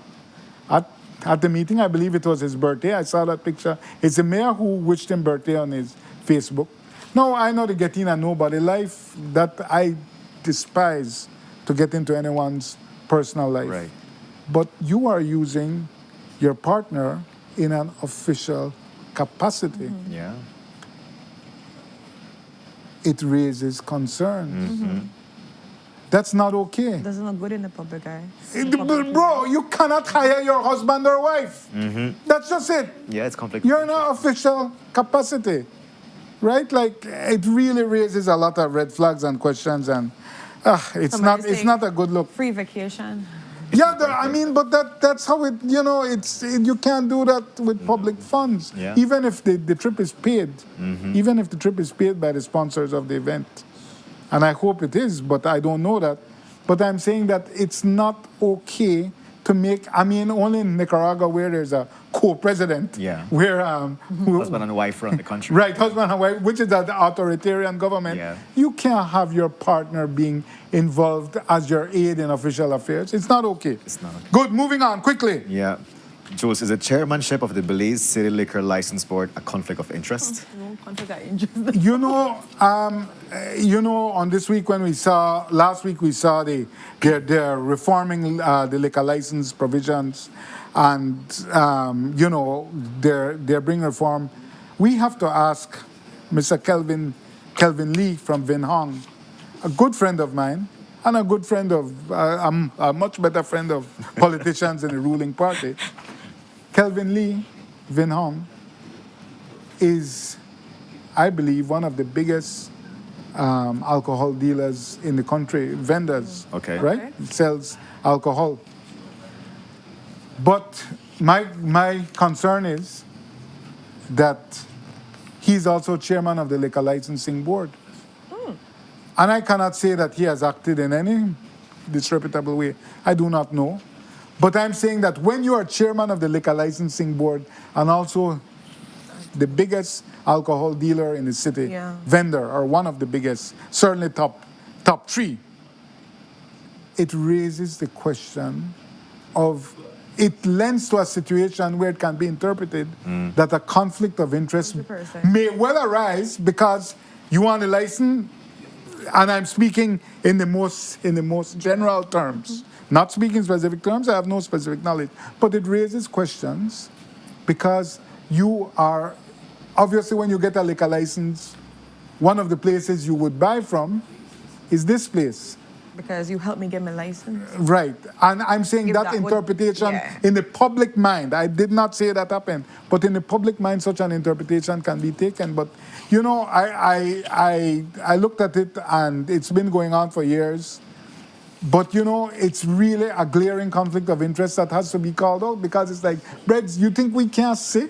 At the meeting, I believe it was his birthday. I saw that picture. It's the mayor who wished him birthday on his Facebook. No, I know the get in and nobody life that I despise to get into anyone's personal life. Right. But you are using your partner in an official capacity. Yeah. It raises concerns. That's not okay. Doesn't look good in the public eye. Bro, you cannot hire your husband or wife. That's just it. Yeah, it's conflict. You're in an official capacity, right? Like, it really raises a lot of red flags and questions, and it's Somebody not saying a good look. Free vacation. Yeah, I mean, but that's how it, you can't do that with public funds. Yeah. Even if the trip is paid, even if the trip is paid by the sponsors of the event. And I hope it is, but I don't know that. But I'm saying that it's not okay to make, I mean, only in Nicaragua where there's a co-president, Yeah. where Husband and wife run the country. right, husband and wife, which is an authoritarian government. Yeah. You can't have your partner being involved as your aide in official affairs. It's not okay. It's not okay. Good, moving on quickly. Yeah. Jules, is the chairmanship of the Belize City Liquor License Board a conflict of interest? No conflict of interest. On this week when last week we saw they're reforming the liquor license provisions, and they're bringing reform. We have to ask Mr. Kelvin Lee from Vin Hong, a good friend of mine, and a good friend of a much better friend of politicians in the ruling party. Kelvin Lee, Vin Hong, is, I believe, one of the biggest alcohol dealers in the country, vendors. Okay. Right? Okay. He sells alcohol. But my concern is that he's also chairman of the Liquor Licensing Board. And I cannot say that he has acted in any disreputable way. I do not know. But I'm saying that when you are chairman of the Liquor Licensing Board and also the biggest alcohol dealer in the city, Yeah. vendor, or one of the biggest, certainly top three, it raises the question of, it lends to a situation where it can be interpreted that a conflict of interest 100%. may well arise because you want a license, and I'm speaking in the most general terms, not speaking specific terms. I have no specific knowledge, but it raises questions because you are obviously, when you get a liquor license, one of the places you would buy from is this place. Because you helped me get my license. Right. And I'm saying If that that would- interpretation yeah. in the public mind, I did not say that happened, but in the public mind, such an interpretation can be taken. But, I looked at it, and it's been going on for years. But, it's really a glaring conflict of interest that has to be called out, because it's like, Breds, you think we can't see?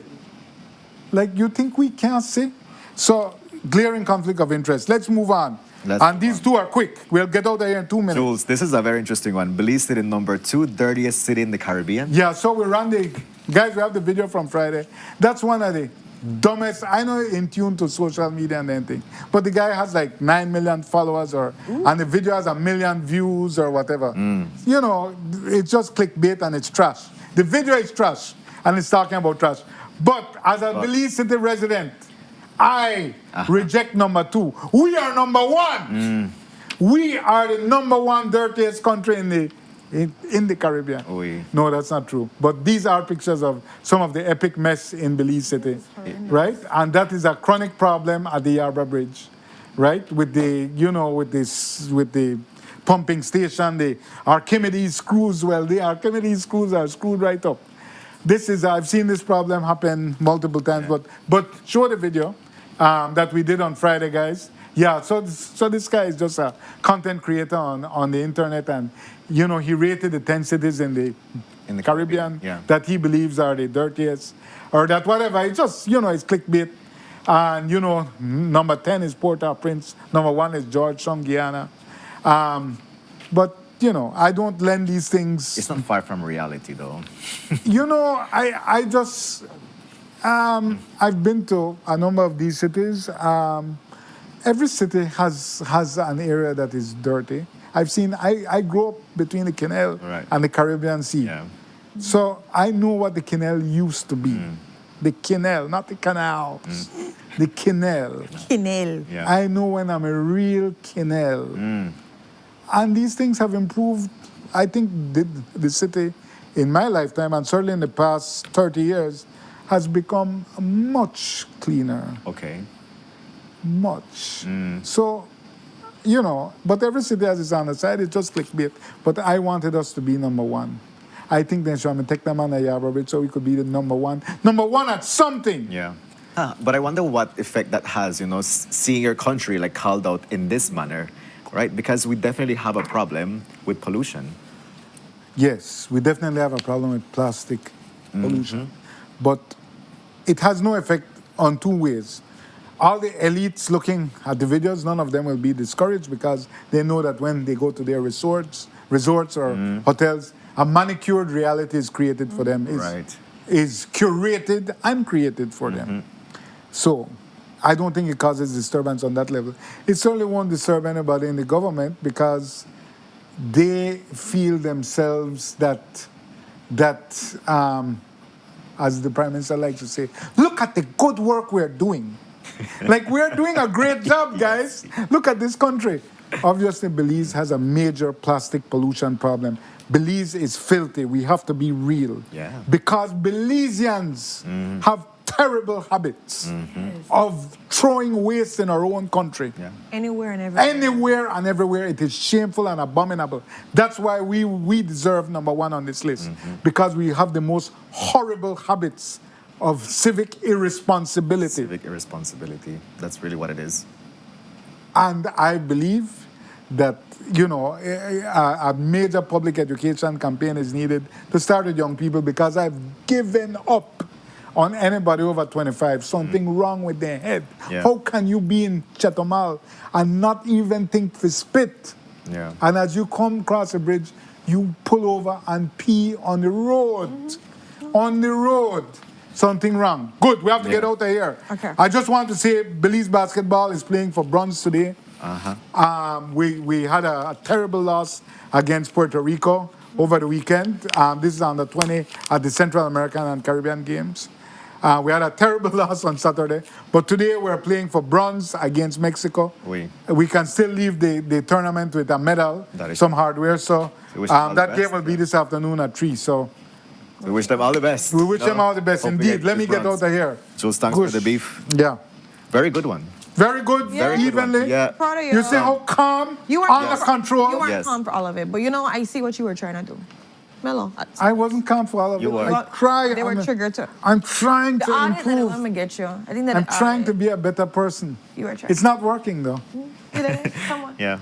Like, you think we can't see? So, glaring conflict of interest. Let's move on. Let's And move these on. two are quick. We'll get out of here in 2 minutes. Jules, this is a very interesting one. Belize City, number 2 dirtiest city in the Caribbean. Yeah, so we ran guys, we have the video from Friday. That's one of the dumbest, I know in tune to social media and anything, but the guy has like 9 million followers, and the video has 1 million views or whatever. It's just clickbait and it's trash. The video is trash, and it's talking about trash. But as a Belize City resident, I reject number 2. We are number 1. We are the number 1 dirtiest country in the Caribbean. Oui. No, that's not true. But these are pictures of some of the epic mess in Belize City, right? And that is a chronic problem at the Yarborough Bridge, right? With the pumping station, the Archimedes screws. Well, the Archimedes screws are screwed right up. I've seen this problem happen multiple times. But show the video that we did on Friday, guys. Yeah, so this guy is just a content creator on the internet, and he rated the 10 cities in the Caribbean yeah. that he believes are the dirtiest, or that whatever. It's just it's clickbait. And number 10 is Port-au-Prince. Number 1 is Georgetown, Guyana. But I don't lend these things. It's not far from reality, though. I just I've been to a number of these cities. Every city has an area that is dirty. I grew up between the canal Right. and the Caribbean Sea. Yeah. So I know what the canal used to be. The canal, not the canals. The canal. Kinel. Yeah. I know when I'm a real canal. And these things have improved. I think the city, in my lifetime, and certainly in the past 30 years, has become much cleaner. Okay. Much. So, but every city has its own side. It's just clickbait. But I wanted us to be number 1. I think then should take them on a Yarborough Bridge so we could be the number 1. Number 1 at something. Yeah. But I wonder what effect that has, seeing your country like called out in this manner, right? Because we definitely have a problem with pollution. Yes, we definitely have a problem with plastic pollution, but it has no effect on two ways. All the elites looking at the videos, none of them will be discouraged because they know that when they go to their resorts or hotels, a manicured reality is created for them, is curated and created for them. So I don't think it causes disturbance on that level. It certainly won't disturb anybody in the government because they feel themselves that as the Prime Minister likes to say, look at the good work we're doing. Like, we're doing a great job, guys. Look at this country. Obviously, Belize has a major plastic pollution problem. Belize is filthy. We have to be real. Yeah. Because Belizeans have terrible habits of throwing waste in our own country. Yeah. Anywhere and everywhere. Anywhere and everywhere, it is shameful and abominable. That's why we deserve number one on this list, because we have the most horrible habits of civic irresponsibility. Civic irresponsibility. That's really what it is. And I believe that, you know, a major public education campaign is needed to start with young people, because I've given up on anybody over 25, something wrong with their head. Yeah. How can you be in Chatomal and not even think to spit? Yeah. And as you come across a bridge, you pull over and pee on the road. On the road. Something wrong. Good, we have to get out of here. Okay. I just want to say Belize basketball is playing for bronze today. We had a terrible loss against Puerto Rico over the weekend. This is under 20 at the Central American and Caribbean Games. We had a terrible loss on Saturday, but today we're playing for bronze against Mexico. We can still leave the tournament with a medal, some hardware. So that game will be this afternoon at 3. So we wish them all the best. we wish them all the best. Indeed. Let me get out of here. Jules, thanks for the beef. Yeah. Very good one. Very good, Yeah. Very good one. evenly. Yeah. Proud of you. You see how calm, You were under control. You weren't Yes. calm for all of it, but you know, I see what you were trying to do. Mellow. I wasn't calm for all of You it. were. I try. They were triggered too. I'm trying The to audience didn't improve. let me get you. I think that I'm trying to be a better person. You were trying. It's not working though. You did it? Come on. Yeah.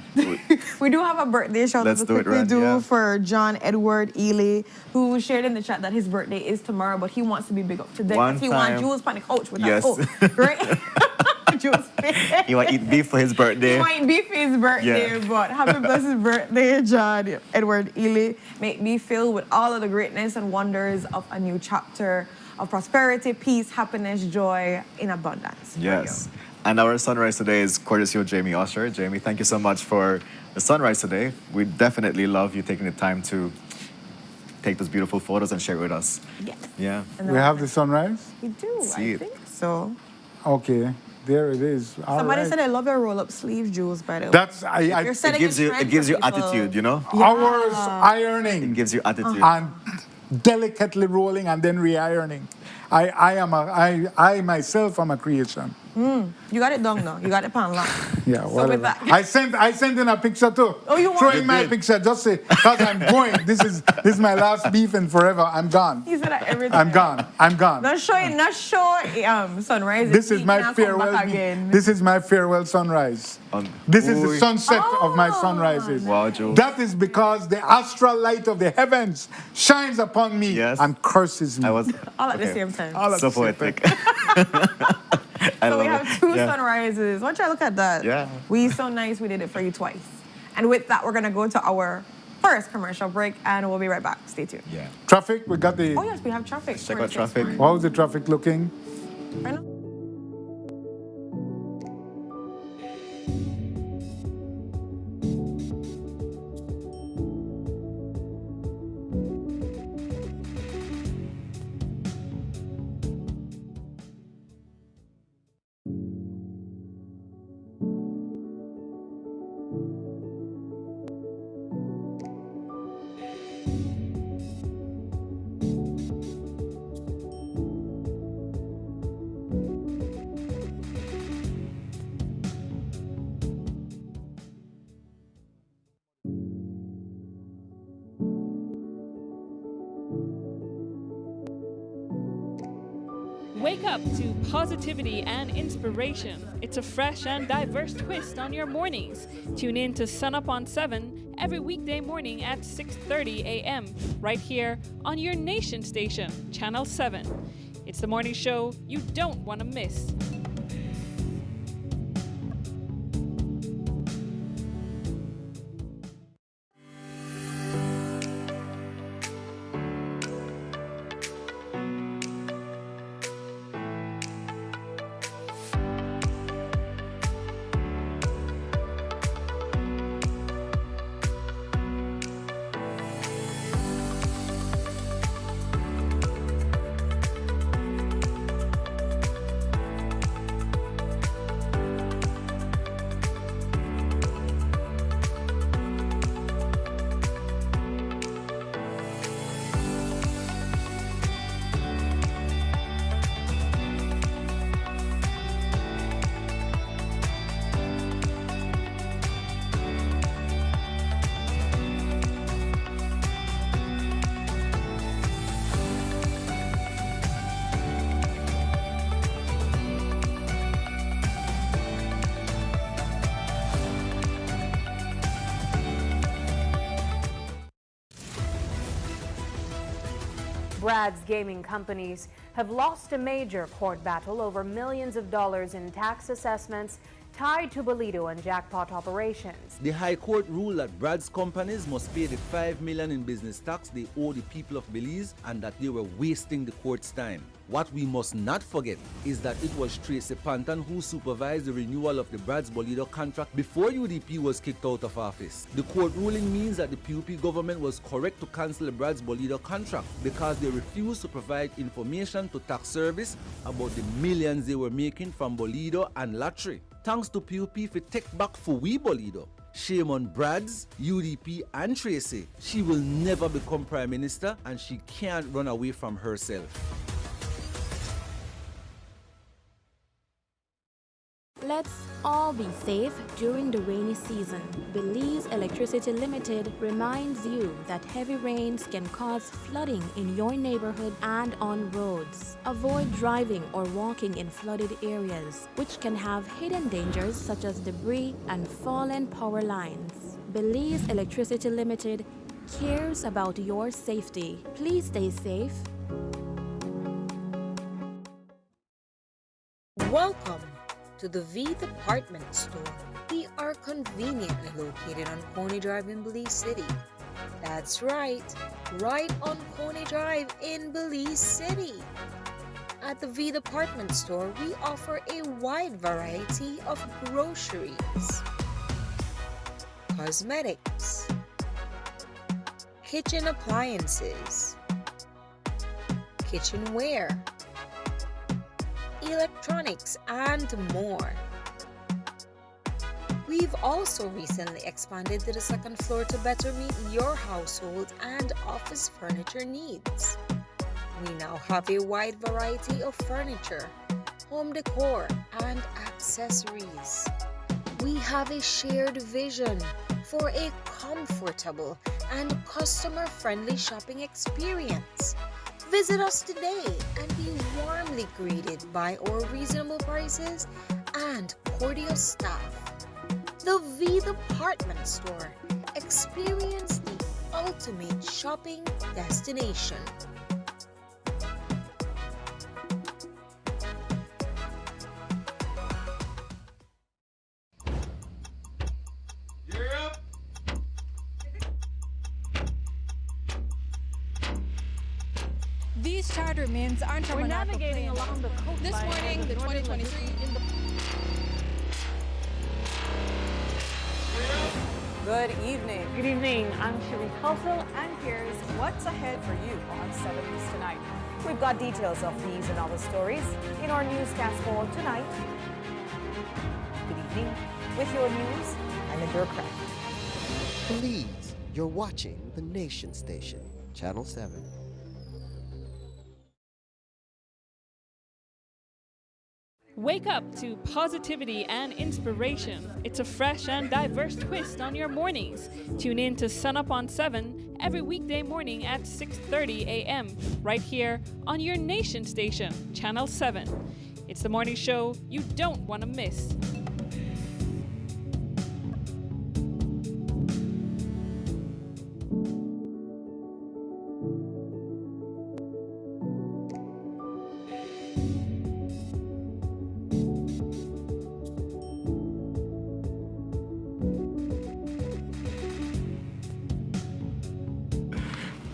We do have a birthday shout out Let's to do it, quickly Ren, do yeah. for John Edward Ely, who shared in the chat that his birthday is tomorrow, but he wants to be big up today. One He time. wants Jules on the couch with Yes. us. Oh, great. Jules. You want to eat beef for his birthday? He might be for his birthday, Yeah. but happy blessed birthday, John Edward Ely. Make me filled with all of the greatness and wonders of a new chapter of prosperity, peace, happiness, joy in abundance. Yes. And our sunrise today is courtesy of Jamie Usher. Jamie, thank you so much for the sunrise today. We definitely love you taking the time to take those beautiful photos and share it with us. Yes. Yeah. And We have the sunrise. We do, See I it. think so. Okay, there it is. All Somebody right. said I love your roll-up sleeve, Jules, by the way. That's You're It setting gives a you trend you for people. attitude, you know? hours It ironing gives you attitude. and delicately rolling and then re-ironing. I myself am a creation. You got it done now. You got it pan lock. Yeah, So whatever. with that, I sent in a picture too. Oh, you Throw want- in You my did. picture just say, because I'm going. This is my last beef and forever. I'm gone. he said that every time. I'm gone. I'm gone. Not show sunrise. This is He my can't come farewell. back again. This is my farewell sunrise. This is the Ooh. sunset of my Oh, sunrises. Wow, Joe. That is because the astral light of the heavens shines upon me Yes. and curses me. I was All at the okay. same time. All at So the same poetic. I So we love have it. two Yeah. sunrises. Watch out, look at that. Yeah. We so nice, we did it for you twice. And with that, we're gonna go to our first commercial break and we'll be right back. Stay tuned. Yeah. Traffic, we got the. Oh yes, we have traffic. Check for out this traffic. morning. How's the traffic looking? Right now? Wake up to positivity and inspiration. It's a fresh and diverse twist on your mornings. Tune in to Sunup on 7 every weekday morning at 6:30 a.m. right here on your nation station, Channel 7. It's the morning show you don't want to miss. Brad's gaming companies have lost a major court battle over millions of dollars in tax assessments tied to Bolido and jackpot operations. The High Court ruled that Brad's companies must pay the $5 million in business tax they owe the people of Belize and that they were wasting the court's time. What we must not forget is that it was Tracy Panton who supervised the renewal of the Brad's Bolido contract before UDP was kicked out of office. The court ruling means that the PUP government was correct to cancel the Brad's Bolido contract because they refused to provide information to tax service about the millions they were making from Bolido and lottery. Thanks to PUP for take back for we Bolido. Shame on Brad's, UDP and Tracy. She will never become Prime Minister and she can't run away from herself. Let's all be safe during the rainy season. Belize Electricity Limited reminds you that heavy rains can cause flooding in your neighborhood and on roads. Avoid driving or walking in flooded areas, which can have hidden dangers such as debris and fallen power lines. Belize Electricity Limited cares about your safety. Please stay safe. Welcome to the V Department Store. We are conveniently located on Coney Drive in Belize City. That's right on Coney Drive in Belize City. At the V Department Store, we offer a wide variety of groceries, cosmetics, kitchen appliances, kitchenware, electronics, and more. We've also recently expanded to the second floor to better meet your household and office furniture needs. We now have a wide variety of furniture, home decor, and accessories. We have a shared vision for a comfortable and customer-friendly shopping experience. Visit us today and be warmly greeted by our reasonable prices and cordial staff. The V Department Store. Experience the ultimate shopping destination. These charter means aren't We're navigating along the coastline. This morning, the 2023 Good evening. Good evening. I'm Sherry Kelsel, and here's what's ahead for you on 7 News tonight. We've got details of these and other stories in our newscast for tonight. Good evening. With your news, I'm in Craft. Please, you're watching the Nation Station, Channel 7. Wake up to positivity and inspiration. It's a fresh and diverse twist on your mornings. Tune in to Sunup on 7 every weekday morning at 6:30 a.m. right here on your nation station, Channel 7. It's the morning show you don't want to miss.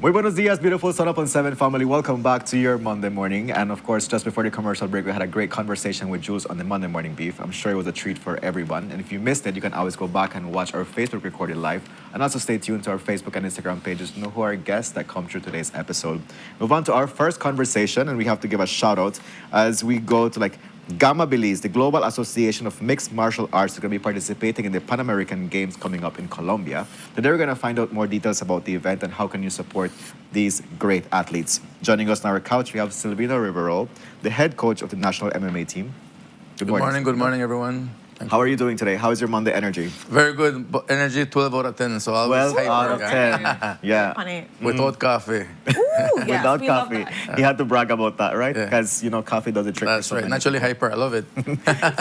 Muy buenos dias, beautiful Sunup on 7 family. Welcome back to your Monday morning. And of course, just before the commercial break, we had a great conversation with Jules on the Monday Morning Beef. I'm sure it was a treat for everyone. And if you missed it, you can always go back and watch our Facebook recorded live. And also stay tuned to our Facebook and Instagram pages to know who are our guests that come through today's episode. Move on to our first conversation, and we have to give a shout out as we go to Gamma Belize, the Global Association of Mixed Martial Arts, is going to be participating in the Pan American Games coming up in Colombia. Today we're going to find out more details about the event and how can you support these great athletes. Joining us on our couch, we have Silvino Rivero, the head coach of the national MMA team. Good morning, everyone. How are you doing today? How is your Monday energy? Very good. Energy 12 out of 10. So always 12 out of 10. Yeah. Without coffee. Without coffee. He had to brag about that, right? Yeah. Because, coffee does the trick. That's right. Naturally hyper. I love it.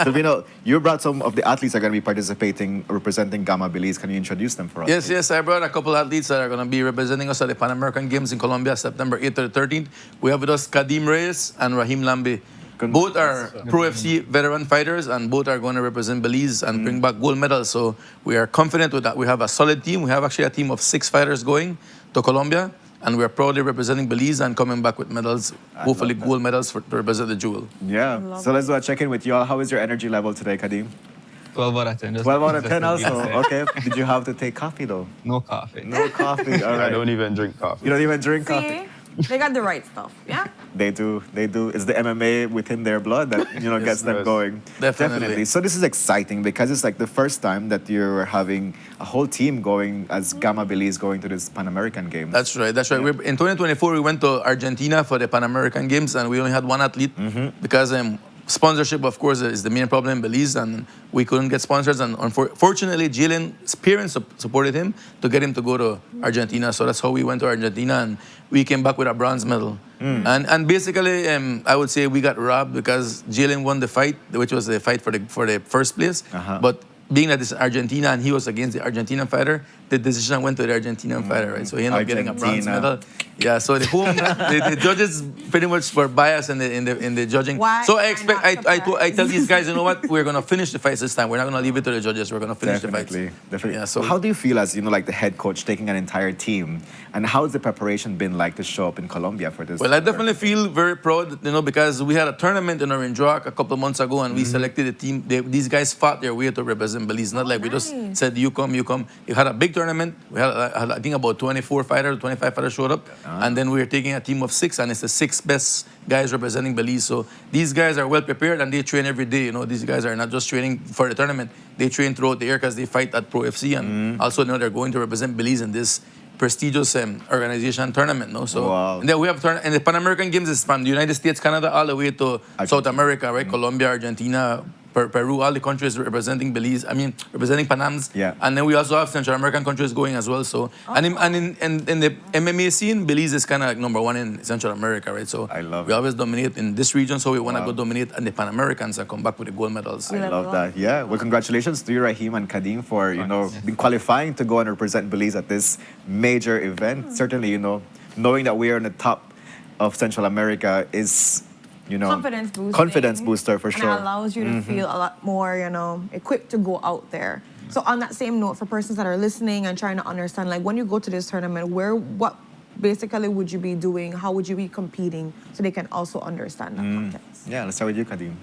So, you brought some of the athletes that are going to be participating, representing Gamma Belize. Can you introduce them for us? Yes, yes. I brought a couple athletes that are going to be representing us at the Pan American Games in Colombia, September 8th to the 13th. We have with us Kadim Reyes and Rahim Lambi. Both are Pro FC veteran fighters, and both are going to represent Belize and bring back gold medals. So we are confident with that. We have a solid team. We have actually a team of 6 fighters going to Colombia, and we are proudly representing Belize and coming back with medals, hopefully gold medals to represent the jewel. Yeah. So let's do a check-in with you all. How is your energy level today, Kadim? 12 out of 10. 12 out of 10 also. Okay. Did you have to take coffee though? No coffee. No coffee. All right. I don't even drink coffee. You don't even drink coffee? They got the right stuff, yeah? They do. It's the MMA within their blood that, gets them going. Definitely. So this is exciting because it's the first time that you're having a whole team going as Gamma Belize going to this Pan American Games. That's right. That's right. In 2024, we went to Argentina for the Pan American Games, and we only had one athlete because sponsorship, of course, is the main problem in Belize, and we couldn't get sponsors. And unfortunately, Jalen's parents supported him to get him to go to Argentina. So that's how we went to Argentina, and we came back with a bronze medal. And basically, I would say we got robbed because Jalen won the fight, which was the fight for the first place. But being that it's Argentina and he was against the Argentinian fighter, the decision went to the Argentinian fighter, right? So he ended up getting a bronze medal. Yeah, so the judges pretty much were biased in the judging. Why so I tell these guys, you know what? We're gonna finish the fights this time. We're not gonna leave it to the judges. We're gonna finish the fights. Definitely. Yeah, so how do you feel as the head coach taking an entire team, and how has the preparation been like to show up in Colombia for this? Well, I definitely feel very proud, because we had a tournament in Orange Rock a couple of months ago, and we selected a team. These guys fought their way to represent Belize. Not like we just said, you come. We had a big tournament. We had, I think, about 24 fighters, 25 fighters showed up. And then we were taking a team of 6, and it's the 6 best guys representing Belize. So these guys are well prepared, and they train every day. These guys are not just training for the tournament. They train throughout the year because they fight at Pro FC, and also they're going to represent Belize in this prestigious organization tournament. So and then we have and the Pan American Games is from the United States, Canada, all the way to South America, right? Colombia, Argentina, Peru, all the countries representing Belize. Representing Panams. Yeah. And then we also have Central American countries going as well. So and in the MMA scene, Belize is kind of like #1 in Central America, right? So I love we always dominate in this region. So we want to go dominate in the Pan Americans and come back with the gold medals. I love that. Yeah. Well, congratulations to you, Rahim and Kadim, for been qualifying to go and represent Belize at this major event. Certainly, knowing that we are in the top of Central America is. Confidence booster for sure. And it allows you to feel a lot more, equipped to go out there. So on that same note, for persons that are listening and trying to understand, when you go to this tournament, what basically would you be doing? How would you be competing so they can also understand that context? Yeah, let's start with you, Kadim.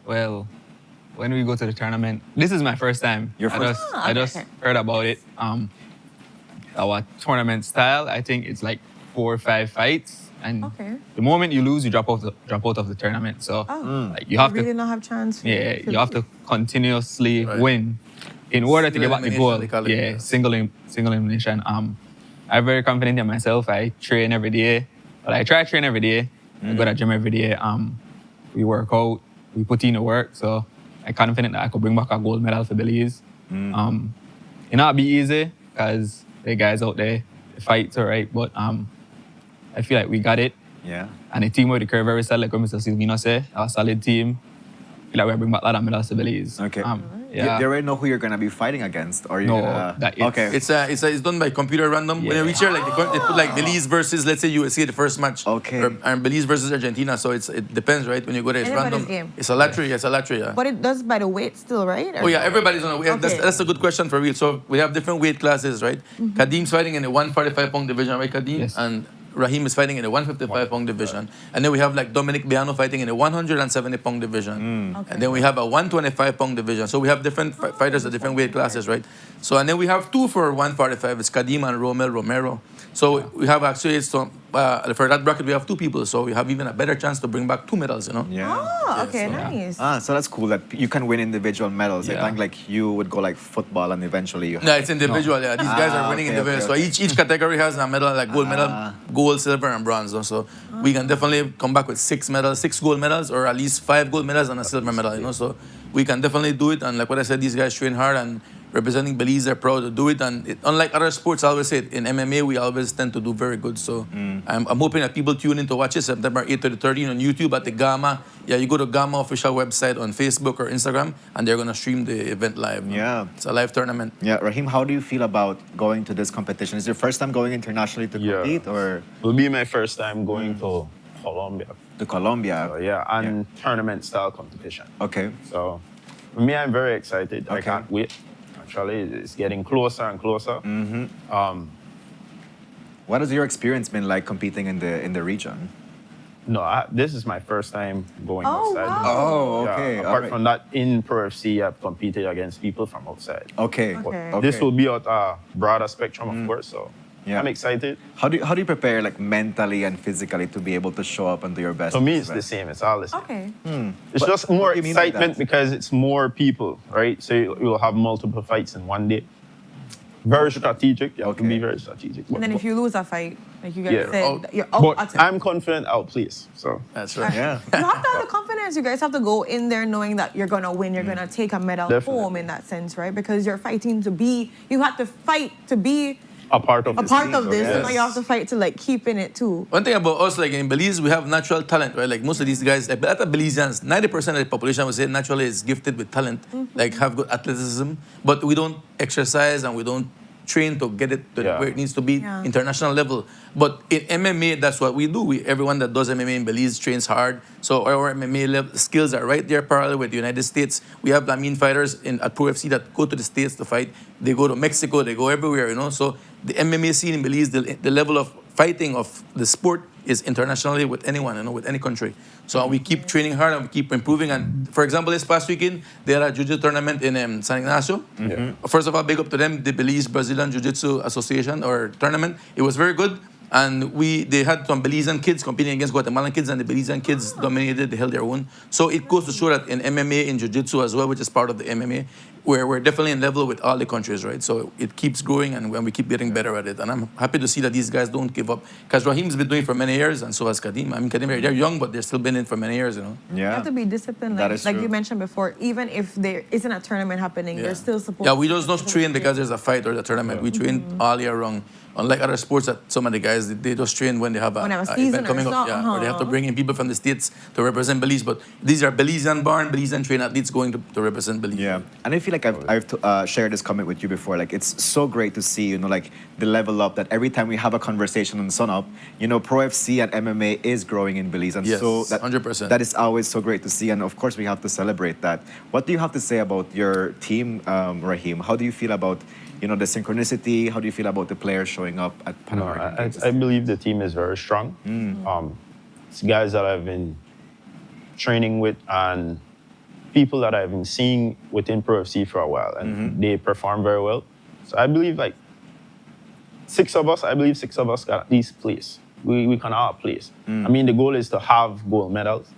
Well, when we go to the tournament, this is my first time. I just heard about it. Our tournament style, I think it's 4 or 5 fights. And the moment you lose, you drop out of the tournament. So you have really not have chance. You have to continuously win in order to get back the goal. Yeah, single elimination. I'm very confident in myself. I train every day. Well, I try to train every day. I go to the gym every day. We work out. We put in the work. So I'm confident that I could bring back a gold medal for Belize. It not be easy because the guys out there, the fights are right, but I feel like we got it. Yeah. And the team with the curve very solid, like what Mr. Silvino said, our solid team. I feel like we bring back a lot of medals to Belize. Okay. Yeah. You already know who you're gonna be fighting against, or you No, gonna? that it's- Okay. It's done by computer random. When you reach here, like they put like Belize versus, let's say, USA the first match. Okay. And Belize versus Argentina. So it depends, right? When you go there, it's Anybody's random. game. It's a lottery. It's a lottery. Yeah. But it does by the weight still, right? Oh yeah, everybody's on a weight. Okay. That's a good question for real. So we have different weight classes, right? Kadim's fighting in the 145-pound division, right, Kadim? Yes. And Raheem is fighting in the 155-pound division. And then we have like Dominic Biano fighting in the 170-pound division. Okay. And then we have a 125-pound division. So we have different fighters at different weight classes, right? So and then we have two for 145. It's Kadim and Romel Romero. So we have actually for that bracket we have two people. So we have even a better chance to bring back 2 medals, you know? Yeah. Oh, okay, nice. So that's cool that you can win individual medals. I Yeah. think like you would go like football and eventually you. No, it's individual. Yeah, these guys are winning okay, individual. okay, So each category has a medal, like gold medal, gold, silver, and bronze. No? So we can definitely come back with 6 medals, 6 gold medals, or at least 5 gold medals and a silver medal. You know, so we can definitely do it. And like what I said, these guys train hard and representing Belize, they're proud to do it. And unlike other sports, I always say it, in MMA, we always tend to do very good. So I'm hoping that people tune in to watch it September 8th to the 13th on YouTube at the Gamma. Yeah, you go to Gamma official website on Facebook or Instagram, and they're going to stream the event live. No? Yeah. It's a live tournament. Yeah, Raheem, how do you feel about going to this competition? Is it your first time going internationally to compete, or It'll be my first time going to Colombia. to Colombia? So, yeah, and tournament style competition. Okay. So for me, I'm very excited. I Okay. can't wait. Actually, it's getting closer and closer. What has your experience been like competing in the region? No, this is my first time going Oh, outside. wow. Oh, Yeah, okay. apart from that, in Pro FC, I've competed against people from outside. Okay. But Okay. this will be at a broader spectrum, of course. So Yeah. I'm excited. How do you prepare like mentally and physically to be able to show up and do your best? For me, it's the same. It's all the same. Okay. It's But just more what do you mean by excitement that? because it's more people, right? So you'll have multiple fights in one day. Very strategic. You have to be very strategic. And then if you lose a fight, like you guys Yeah. said, you're out But at it. I'm confident I'll place. So That's right. Yeah. You have to have the confidence. You guys have to go in there knowing that you're gonna win. You're gonna take a medal Definitely. home in that sense, right? Because you're fighting to be. You have to fight to be a part of a this part team, of this. yes. And now you have to fight to like keep in it too. One thing about us, like in Belize, we have natural talent, right? Like most of these guys, like other Belizeans, 90% of the population would say naturally is gifted with talent, like have good athleticism, but we don't exercise and we don't train to get it to where it needs to be Yeah. international level. But in MMA, that's what we do. Everyone that does MMA in Belize trains hard. So our MMA skills are right there parallel with the United States. We have fighters at Pro FC that go to the States to fight. They go to Mexico, they go everywhere, you know. So the MMA scene in Belize, the level of fighting of the sport is internationally with anyone, you know, with any country. So we keep training hard and we keep improving. And for example, this past weekend, they had a jiu-jitsu tournament in San Ignacio. First of all, big up to them, the Belize Brazilian Jiu-Jitsu Association or tournament. It was very good. And they had some Belizean kids competing against Guatemalan kids, and the Belizean kids dominated, they held their own. So it goes to show that in MMA, in Jiu-Jitsu as well, which is part of the MMA, where we're definitely in level with all the countries, right? So it keeps growing and we keep getting better at it. And I'm happy to see that these guys don't give up. Because Raheem's been doing it for many years, and so has Kadim. I mean, Kadim, they're young, but they're still been in for many years, you know? You have to be disciplined, That like, is like true. you mentioned before. Even if there isn't a tournament happening, you're still supposed. Yeah, we just not train because there's a fight or the tournament. We train all year round. Unlike other sports that some of the guys, they just train when they have When they have a a season event coming or up. Yeah, or they have to bring in people from the States to represent Belize. But these are Belizean-born, Belizean-trained athletes going to represent Belize. Yeah, and I feel like I've shared this comment with you before. Like it's so great to see, you know, like the level up that every time we have a conversation on Sunup, you know, Pro FC and MMA is growing in Belize, and Yes, so that 100%. that is always so great to see. And of course, we have to celebrate that. What do you have to say about your team, Raheem? How do you feel about, you know, the synchronicity? How do you feel about the players showing up at Pan American Games? I believe the team is very strong. It's guys that I've been training with and people that I've been seeing within Pro FC for a while, and they perform very well. So I believe like six of us got at least place. We can all place. I mean, the goal is to have gold medals,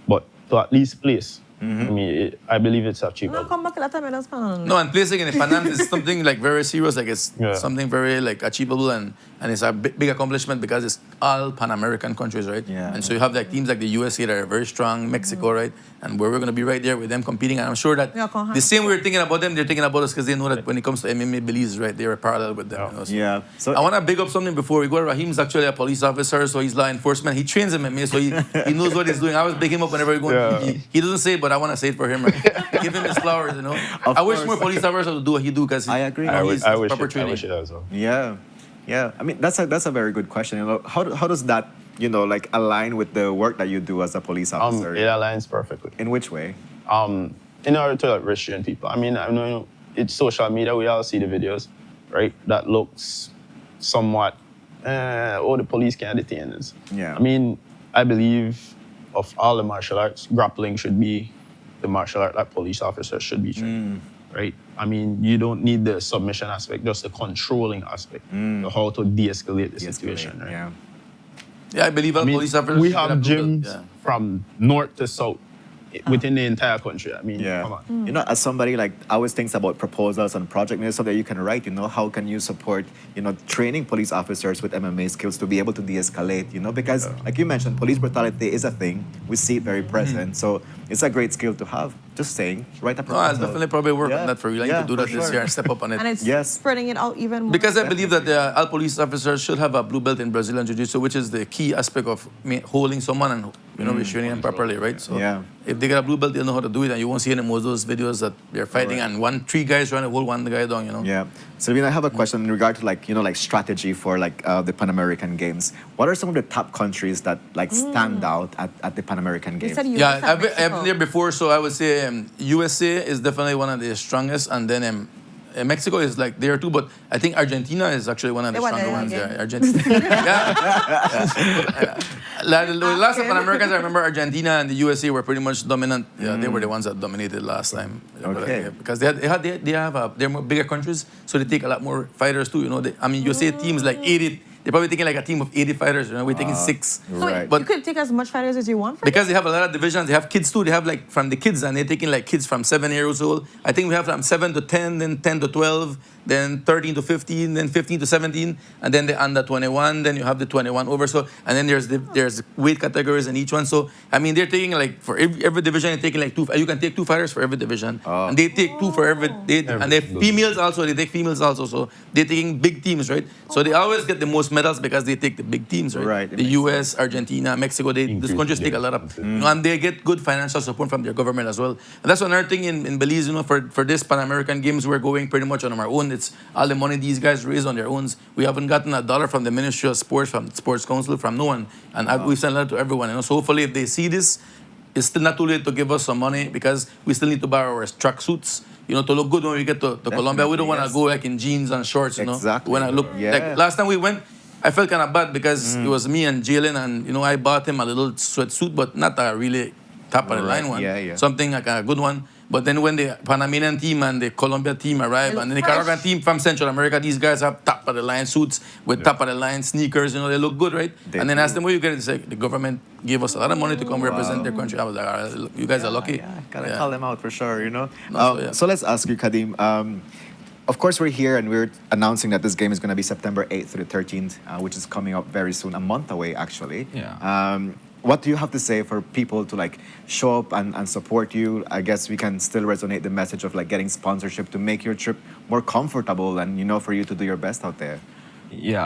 but to at least place. I mean, I believe it's achievable. No, come back a lot of medals, man. No, and placing in the Pan Am is something like very serious. Like it's something very like achievable, and it's a big accomplishment because it's all Pan American countries, right? Yeah. And so you have like teams like the USA that are very strong, Mexico, right? And where we're gonna be right there with them competing. And I'm sure that the same way we're thinking about them, they're thinking about us because they know that when it comes to MMA, Belize, right, they're parallel with them. You know? So Yeah. So I want to big up something before we go. Raheem's actually a police officer, so he's law enforcement. He trains MMA, so he knows what he's doing. I always big him up whenever we go. Yeah. He doesn't say, but but I want to say it for him. Right? Give him his flowers, you know. I wish more police officers would do what he do because I agree. I wish training. it as well. Yeah, yeah. I mean, that's a very good question. You know, how does that, you know, like align with the work that you do as a police officer? It aligns perfectly. In which way? In order to like, restrain people. I mean, I know it's social media. We all see the videos, right? That looks somewhat, the police can't detain us. Yeah. I mean, I believe of all the martial arts, grappling should be the martial art that police officers should be trained, right? I mean, you don't need the submission aspect, just the controlling aspect, how to de-escalate the situation, right? Yeah. Yeah, I believe police officers. We have gyms from north to south within the entire country. I mean, Yeah. come on. You know, as somebody like I always thinks about proposals and project mail, so that you can write, you know, how can you support, you know, training police officers with MMA skills to be able to de-escalate, you know, because like you mentioned, police brutality is a thing. We see it very present. So it's a great skill to have. Just saying, write a No, I'll proposal. definitely probably work on that for you. I need to do that this year and step up on it. And it's spreading it out even more. Because I believe that all police officers should have a blue belt in Brazilian Jiu-Jitsu, which is the key aspect of holding someone and, you know, restraining them properly, right? So if they get a blue belt, they'll know how to do it, and you won't see any more of those videos that they're fighting and three guys trying to hold one guy down, you know? Yeah. Sylvina, I have a question in regard to like, you know, like strategy for like the Pan American Games. What are some of the top countries that like stand out at the Pan American Games? Yeah, I've been there before, so I would say USA is definitely one of the strongest, and then Mexico is like there too, but I think Argentina is actually one of the stronger ones. Yeah, Argentina. The last Pan Americans, I remember Argentina and the USA were pretty much dominant. Yeah, they were the ones that dominated last time. Okay. Because they're more bigger countries, so they take a lot more fighters too. You know, I mean, USA teams like 80. They're probably taking like a team of 80 fighters. You know, we're taking 6. So you could take as much fighters as you want. Because they have a lot of divisions. They have kids too. They have like from the kids, and they're taking like kids from 7 years old. I think we have from 7 to 10, then 10 to 12, then 13 to 15, then 15 to 17, and then the under 21. Then you have the 21 over. So and then there's weight categories in each one. So I mean, they're taking like for every division, they're taking like 2. You can take 2 fighters for every division, and they take 2 for every. And they females also. They take females also. So they're taking big teams, right? So they always get the most medals because they take the big teams, right? Right. The U.S., Argentina, Mexico, these countries take a lot of, you know, and they get good financial support from their government as well. And that's another thing in Belize, you know, for this Pan American Games, we're going pretty much on our own. It's all the money these guys raise on their own. We haven't gotten a dollar from the Ministry of Sports, from Sports Council, from no one. And we've sent a letter to everyone, you know. So hopefully if they see this, it's still not too late to give us some money because we still need to buy our track suits, you know, to look good when we get to Colombia. We don't want to go like in jeans and shorts, you know. Exactly. When I look, like last time we went, I felt kind of bad because it was me and Jalen, and you know I bought him a little sweatsuit, but not a really top of the line one. Something like a good one. But then when the Panamanian team and the Colombia team arrive, and the Nicaraguan team from Central America, these guys have top of the line suits with top of the line sneakers. You know, they look good, right? And then ask them where you get it. It's like the government gave us a lot of money to come represent their country. I was like, you guys are lucky. Gotta call them out for sure, you know. No, so let's ask you, Kadim. Of course, we're here and we're announcing that this game is going to be September 8th through the 13th, which is coming up very soon, a month away, actually. Yeah. What do you have to say for people to like show up and support you? I guess we can still resonate the message of like getting sponsorship to make your trip more comfortable and, you know, for you to do your best out there. Yeah,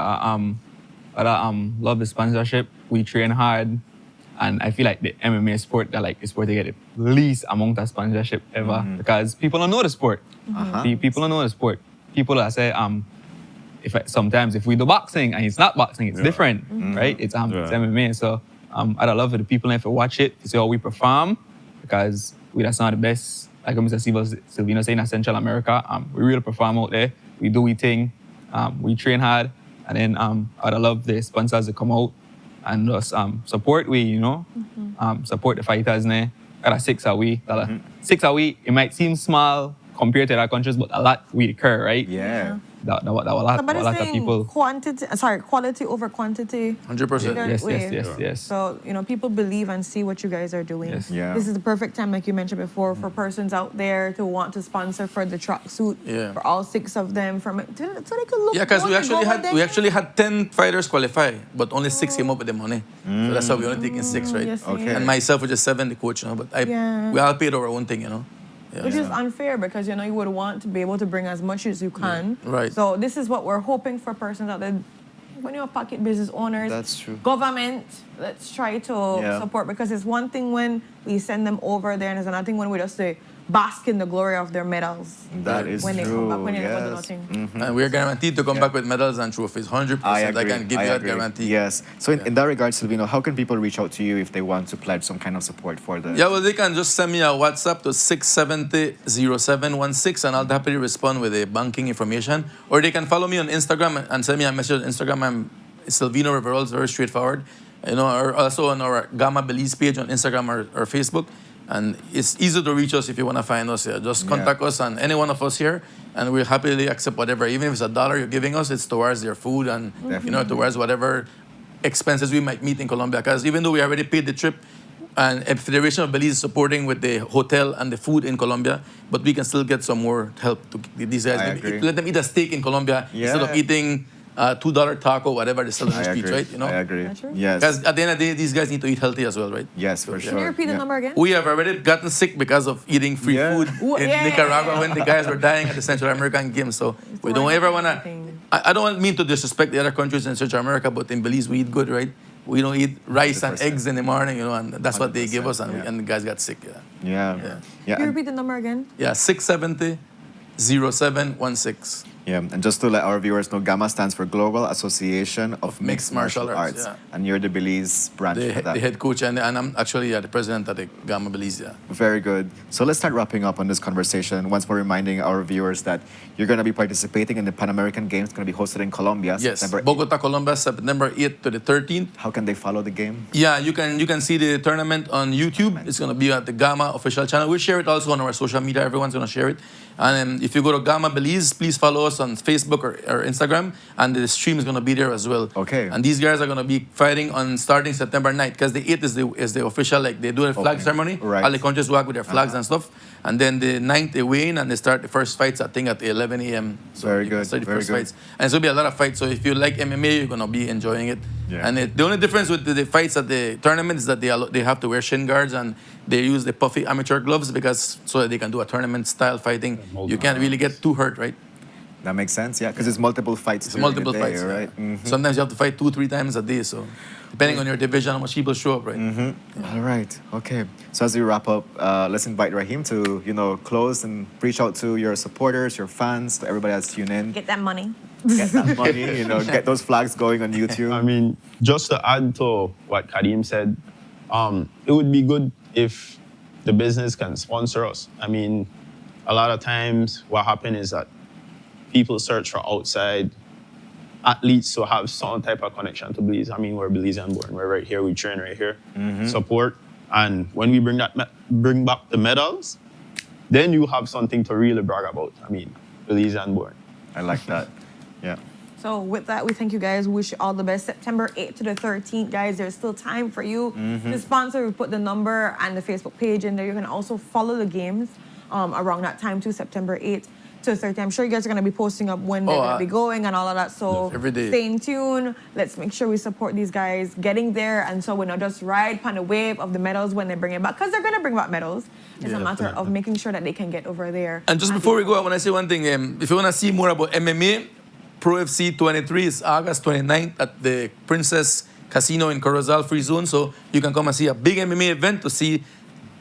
I love the sponsorship. We train hard, and I feel like the MMA sport, that like the sport to get the least amount of sponsorship ever because people don't know the sport. People don't know the sport. People that say sometimes if we do boxing and it's not boxing, it's different, right? It's MMA. So I'd love for the people to watch it to see how we perform because that's not the best. Like Mr. Silvino saying in Central America, we really perform out there. We do we thing, we train hard, and then I'd love the sponsors to come out and just support we, you know, support the fighters there. Got a 6 a week. 6 a week, it might seem small compared to other countries, but a lot we occur, right? Yeah. That a lot of people. Quality over quantity. 100%. Yes. So, you know, people believe and see what you guys are doing. Yes. Yeah. This is the perfect time, like you mentioned before, for persons out there to want to sponsor for the tracksuit, for all 6 of them, so they could look. Yeah, because we actually had 10 fighters qualify, but only 6 came up with the money. So that's how we only taking 6, right? Yes, Okay. And myself was just 7, the coach, you know. But we all paid our own thing, you know. Which is unfair because, you know, you would want to be able to bring as much as you can. Right. So this is what we're hoping for persons out there. when you're pocket business owners, That's true. government, let's try to support, because it's one thing when we send them over there, and it's another thing when we just say bask in the glory of their medals. That is when true. They come back, when they never do Yes. nothing. And we're guaranteed to come back with medals and trophies. 100%. I agree. can give you that guarantee. Yes. So in that regard, Silvino, how can people reach out to you if they want to pledge some kind of support for the... Yeah, well, they can just send me a WhatsApp to 670-0716, and I'll happily respond with the banking information. Or they can follow me on Instagram and send me a message on Instagram. I'm Silvino Riverol. It's very straightforward. Or also on our Gamma Belize page on Instagram or Facebook. And it's easy to reach us if you want to find us here. Just contact us and any one of us here, and we'll happily accept whatever. Even if it's $1 you're giving us, it's towards their food and towards whatever expenses we might meet in Colombia. Because even though we already paid the trip, and Federation of Belize is supporting with the hotel and the food in Colombia, but we can still get some more help to these guys. Let them eat a steak in Colombia instead of eating $2 taco, whatever they sell in the streets, right? I agree. Yes. Because at the end of the day, these guys need to eat healthy as well, right? Yes, for sure. Can you repeat the number again? We have already gotten sick because of eating free food in Nicaragua when the guys were dying at the Central American Games. So we don't ever want to... I don't mean to disrespect the other countries in Central America, but in Belize, we eat good, right? We don't eat rice 100%. And eggs in the morning, and that's what they give us, and the guys got sick. Yeah. Can you repeat the number again? Yeah, 670-0716. Yeah, and just to let our viewers know, GAMA stands for Global Association of Mixed Martial Arts. And you're the Belize branch for that. The head coach, and I'm actually the president of the GAMA Belize. Very good. So let's start wrapping up on this conversation. Once more reminding our viewers that you're going to be participating in the Pan American Games. It's going to be hosted in Colombia. Yes, September Bogota, Colombia, September 8th to the 13th. How can they follow the game? Yeah, you can see the tournament on YouTube. It's going to be at the GAMA official channel. We'll share it also on our social media. Everyone's going to share it. And if you go to GAMA Belize, please follow us on Facebook or Instagram, and the stream is going to be there as well. Okay. And these guys are going to be fighting on starting September 9th, because the 8th is the official, like they do a flag ceremony. Right. All the countries walk with their flags and stuff. And then the 9th they weigh in, and they start the first fights, I think, at 11 a.m. So very good. Start the very first good. fights. And it's going to be a lot of fights. So if you like MMA, you're going to be enjoying it. Yeah. And the only difference with the fights at the tournament is that they have to wear shin guards, and they use the puffy amateur gloves so that they can do a tournament style fighting. You can't really get too hurt, right? That makes sense, yeah, because it's multiple fights. It's multiple fights, right? Sometimes you have to fight 2-3 times a day, so depending on your division, how much people show up, right? All right, okay. So as we wrap up, let's invite Raheem to, close and reach out to your supporters, your fans, to everybody that's tuned in. Get that money. Get that money, get those flags going on YouTube. I mean, just to add to what Kadim said, it would be good if the business can sponsor us. I mean, a lot of times what happens is that people search for outside athletes to have some type of connection to Belize. I mean, we're Belizean born. We're right here. We train right here. Support. And when we bring back the medals, then you have something to really brag about. I mean, Belizean born. I like that. Yeah. So with that, we thank you guys. Wish you all the best. September 8th to the 13th, guys. There's still time for you to sponsor. We put the number and the Facebook page in there. You can also follow the games around that time too, September 8th to 13th. I'm sure you guys are going to be posting up when they're going to be going and all of that. So every day. Stay in tune. Let's make sure we support these guys getting there. And so we not just ride upon the wave of the medals when they bring it back, because they're going to bring back medals. It's a matter of making sure that they can get over there. And just before we go, I want to say one thing. If you want to see more about MMA, Pro FC 23 is August 29th at the Princess Casino in Corozal Free Zone. So you can come and see a big MMA event to see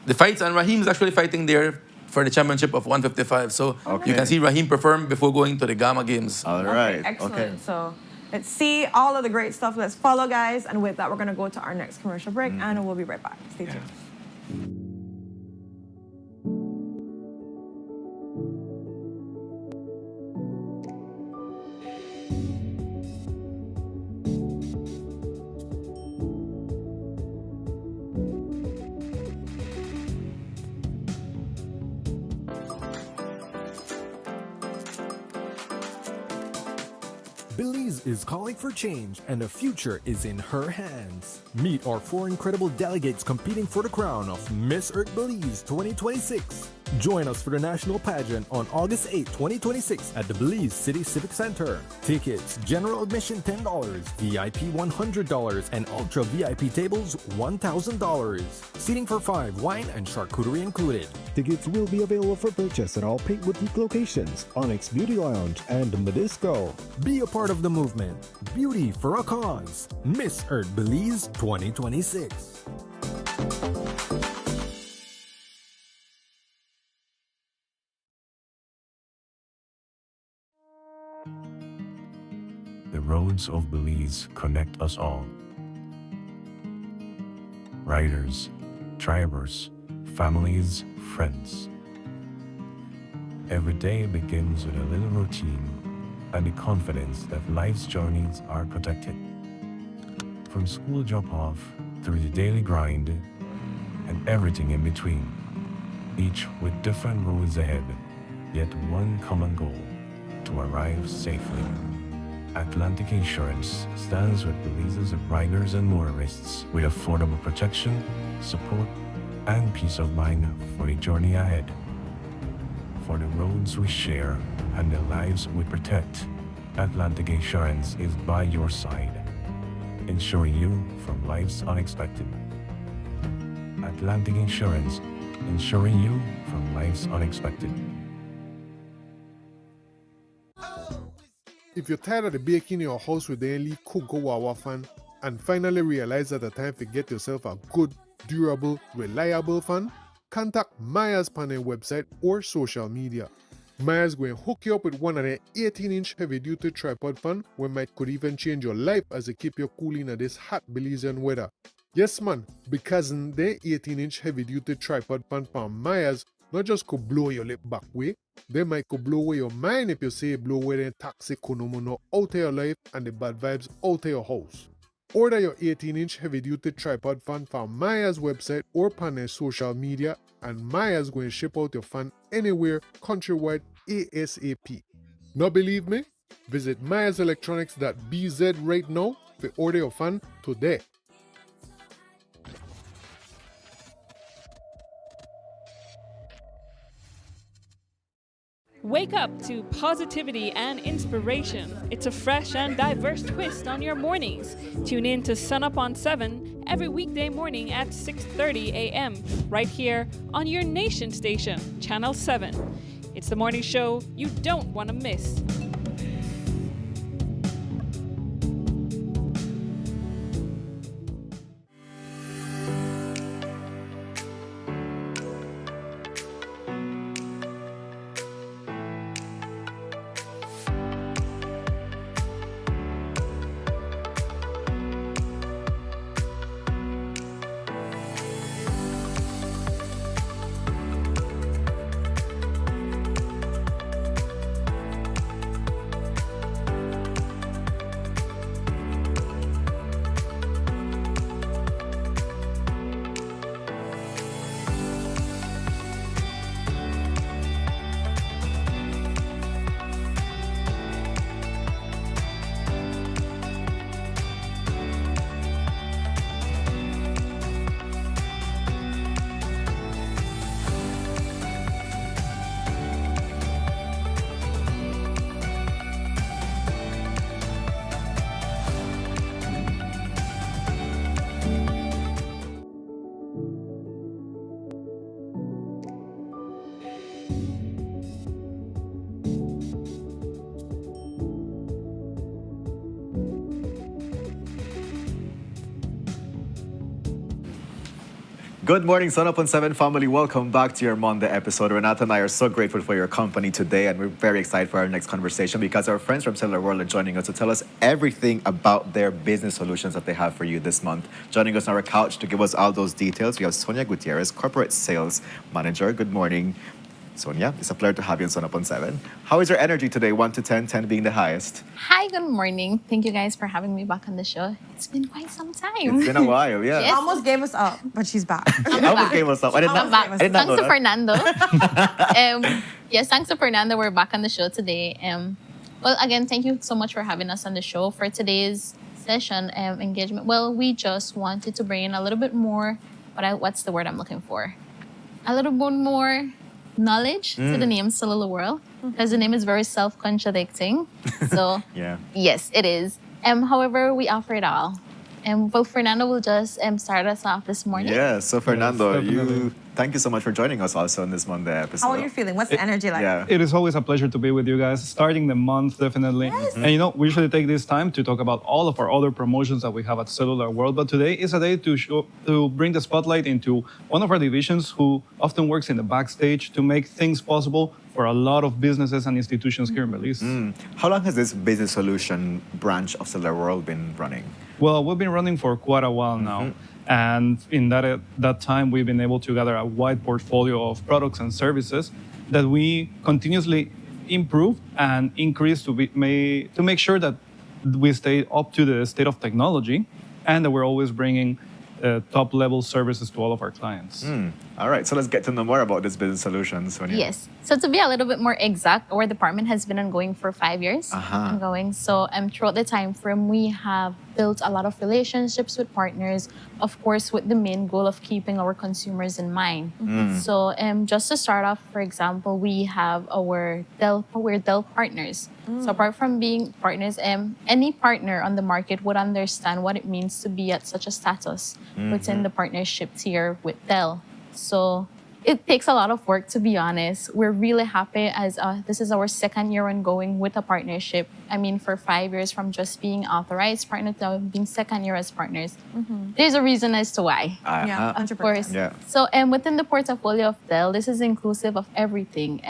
the fights. And Raheem is actually fighting there for the championship of 155. So you can see Raheem perform before going to the Gamma Games. All right. Okay, excellent. So let's see all of the great stuff. Let's follow, guys. And with that, we're going to go to our next commercial break, and we'll be right back. Stay tuned. Belize is calling for change, and the future is in her hands. Meet our 4 incredible delegates competing for the crown of Miss Earth Belize 2026. Join us for the national pageant on August 8, 2026 at the Belize City Civic Center. Tickets, general admission $10, VIP $100, and ultra VIP tables $1,000. Seating for 5, wine and charcuterie included. Tickets will be available for purchase at all Pink Boutique locations, Onyx Beauty Lounge, and Medisco. Be a part of the movement. Beauty for a cause. Miss Earth Belize 2026. The roads of Belize connect us all. Riders, drivers, families, friends. Every day begins with a little routine and the confidence that life's journeys are protected. From school drop-off through the daily grind and everything in between, each with different roads ahead, yet one common goal: to arrive safely. Atlantic Insurance stands with Belize's riders and motorists with affordable protection, support, and peace of mind for the journey ahead. For the roads we share and the lives we protect, Atlantic Insurance is by your side, insuring you from life's unexpected. Atlantic Insurance, insuring you from life's unexpected. If you're tired of the baking in your house with the only Coco Wawa fan and finally realize that the time to get yourself a good, durable, reliable fan, contact Maya's panel website or social media. Maya's going to hook you up with one of their 18-inch heavy-duty tripod fan where might could even change your life as they keep you cool in this hot Belizean weather. Yes man, because their 18-inch heavy-duty tripod fan from Maya's not just could blow your lip back way, they might could blow away your mind if you say blow away the toxic konomono out of your life and the bad vibes out of your house. Order your 18-inch heavy-duty tripod fan from Maya's website or on their social media, and Maya's going to ship out your fan anywhere countrywide ASAP. Not believe me? Visit mayaselectronics.bz right now to order your fan today. Wake up to positivity and inspiration. It's a fresh and diverse twist on your mornings. Tune in to Sunup on 7 every weekday morning at 6:30 a.m. right here on your nation station, Channel 7. It's the morning show you don't want to miss. Good morning, Sunup on 7 family. Welcome back to your Monday episode. Renata and I are so grateful for your company today, and we're very excited for our next conversation because our friends from Cellular World are joining us to tell us everything about their business solutions that they have for you this month. Joining us on our couch to give us all those details, we have Sonia Gutierrez, Corporate Sales Manager. Good morning, Sonia. It's a pleasure to have you on Sunup on 7. How is your energy today, 1 to 10, 10 being the highest? Hi, good morning. Thank you guys for having me back on the show. It's been quite some time. It's been a while, yeah. She almost gave us up, but she's back. She almost gave us up. I did not know Thanks to that. Fernando. Yes, thanks to Fernando. We're back on the show today. Well, again, thank you so much for having us on the show for today's session engagement. Well, we just wanted to bring in a little bit more, what's the word I'm looking for? A little bit more knowledge to the name Cellular World because the name is very self-contradicting. So Yeah. yes, it is. However, we offer it all. Well, Fernando will just start us off this morning. Yeah, so Fernando, definitely. thank you so much for joining us also on this Monday episode. How are you feeling? What's the energy like? Yeah. It is always a pleasure to be with you guys, starting the month, definitely. Yes. And we usually take this time to talk about all of our other promotions that we have at Cellular World. But today is a day to bring the spotlight into one of our divisions who often works in the backstage to make things possible for a lot of businesses and institutions here in Belize. How long has this business solution branch of Cellular World been running? Well, we've been running for quite a while now. And in that time, we've been able to gather a wide portfolio of products and services that we continuously improve and increase to make sure that we stay up to the state of technology and that we're always bringing top-level services to all of our clients. All right, so let's get to know more about this business solutions. Yes. So to be a little bit more exact, our department has been ongoing for 5 years. Ongoing. So throughout the time frame, we have built a lot of relationships with partners, of course, with the main goal of keeping our consumers in mind. So just to start off, for example, we have we're Dell partners. So apart from being partners, any partner on the market would understand what it means to be at such a status within the partnership tier with Dell. So it takes a lot of work, to be honest. We're really happy as this is our second year ongoing with a partnership. I mean, for 5 years from just being authorized partner to being second year as partners. There's a reason as to why. Yeah, 100%. Of course. Yeah. So within the portfolio of Dell, this is inclusive of everything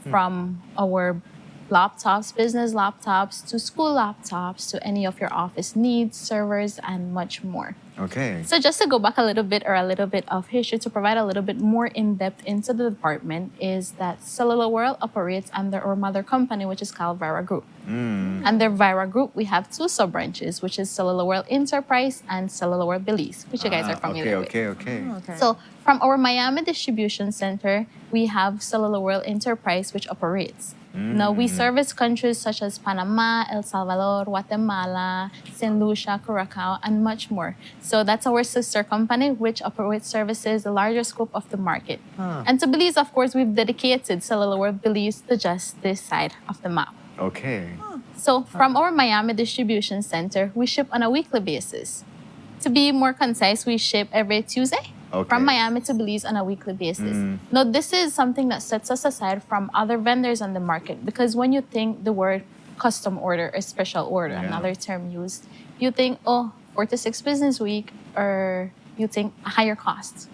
from our laptops, business laptops, to school laptops, to any of your office needs, servers, and much more. Okay. So just to go back a little bit of history to provide a little bit more in-depth into the department is that Cellular World operates under our mother company, which is called Vira Group. Under Vira Group, we have two sub-branches, which is Cellular World Enterprise and Cellular World Belize, which you guys are familiar with. Okay. So from our Miami distribution center, we have Cellular World Enterprise, which operates. Now, we service countries such as Panama, El Salvador, Guatemala, St. Lucia, Curacao, and much more. So that's our sister company, which operates services the larger scope of the market. And to Belize, of course, we've dedicated Cellular World Belize to just this side of the map. Okay. So from our Miami distribution center, we ship on a weekly basis. To be more concise, we ship every Tuesday. From Miami to Belize on a weekly basis. Now, this is something that sets us aside from other vendors on the market because when you think the word custom order or special order, another term used, you think, 4 to 6 business week, or you think a higher cost.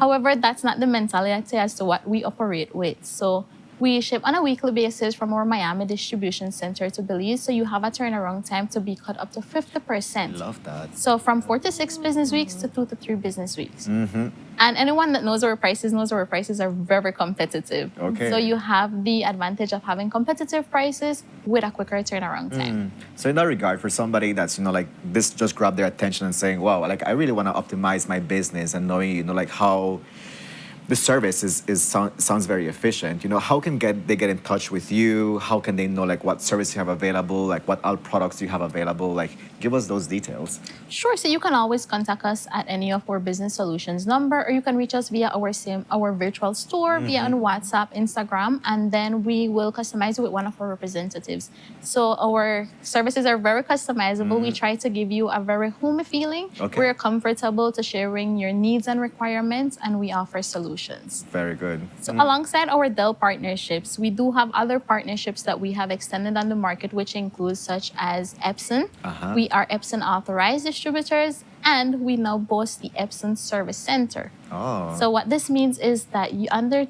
However, that's not the mentality as to what we operate with. So we ship on a weekly basis from our Miami distribution center to Belize, so you have a turnaround time to be cut up to 50%. Love that. So from 4 to 6 business weeks to 2 to 3 business weeks. And anyone that knows our prices are very competitive. Okay. So you have the advantage of having competitive prices with a quicker turnaround time. So in that regard, for somebody that's, like this just grabbed their attention and saying, wow, like I really want to optimize my business and knowing, like how the service sounds very efficient. How can they get in touch with you? How can they know like what service you have available? Like what all products you have available? Like give us those details. Sure. So you can always contact us at any of our business solutions number, or you can reach us via our virtual store, via on WhatsApp, Instagram, and then we will customize it with one of our representatives. So our services are very customizable. We try to give you a very homey feeling. We're comfortable to sharing your needs and requirements, and we offer solutions. Very good. So alongside our Dell partnerships, we do have other partnerships that we have extended on the market, which includes such as Epson. We are Epson authorized distributors, and we now boast the Epson Service Center. So what this means is that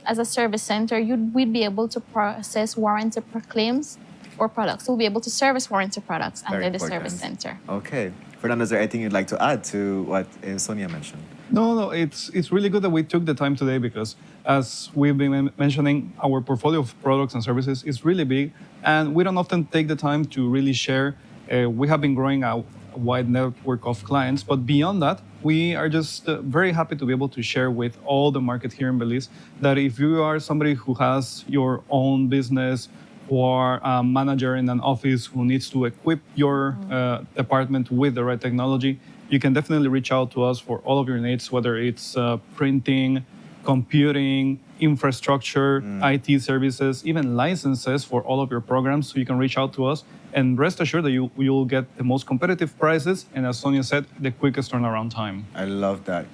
as a service center, we'd be able to process warranty claims for products. We'll be able to service warranty products under the service center. Okay. Fernando, is there anything you'd like to add to what Sonia mentioned? No, it's really good that we took the time today because as we've been mentioning, our portfolio of products and services is really big and we don't often take the time to really share. We have been growing a wide network of clients, but beyond that, we are just very happy to be able to share with all the market here in Belize that if you are somebody who has your own business or a manager in an office who needs to equip your department with the right technology, you can definitely reach out to us for all of your needs, whether it's printing, computing, infrastructure, IT services, even licenses for all of your programs. So you can reach out to us and rest assured that you'll get the most competitive prices and, as Sonia said, the quickest turnaround time. I love that.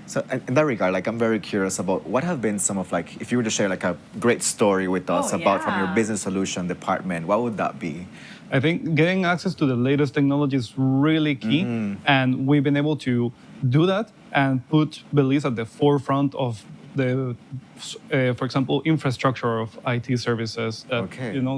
So in that regard, like I'm very curious about what have been some of like, if you were to share like a great story with us about from your business solution department, what would that be? I think getting access to the latest technology is really key, and we've been able to do that and put Belize at the forefront of the, for example, infrastructure of IT services that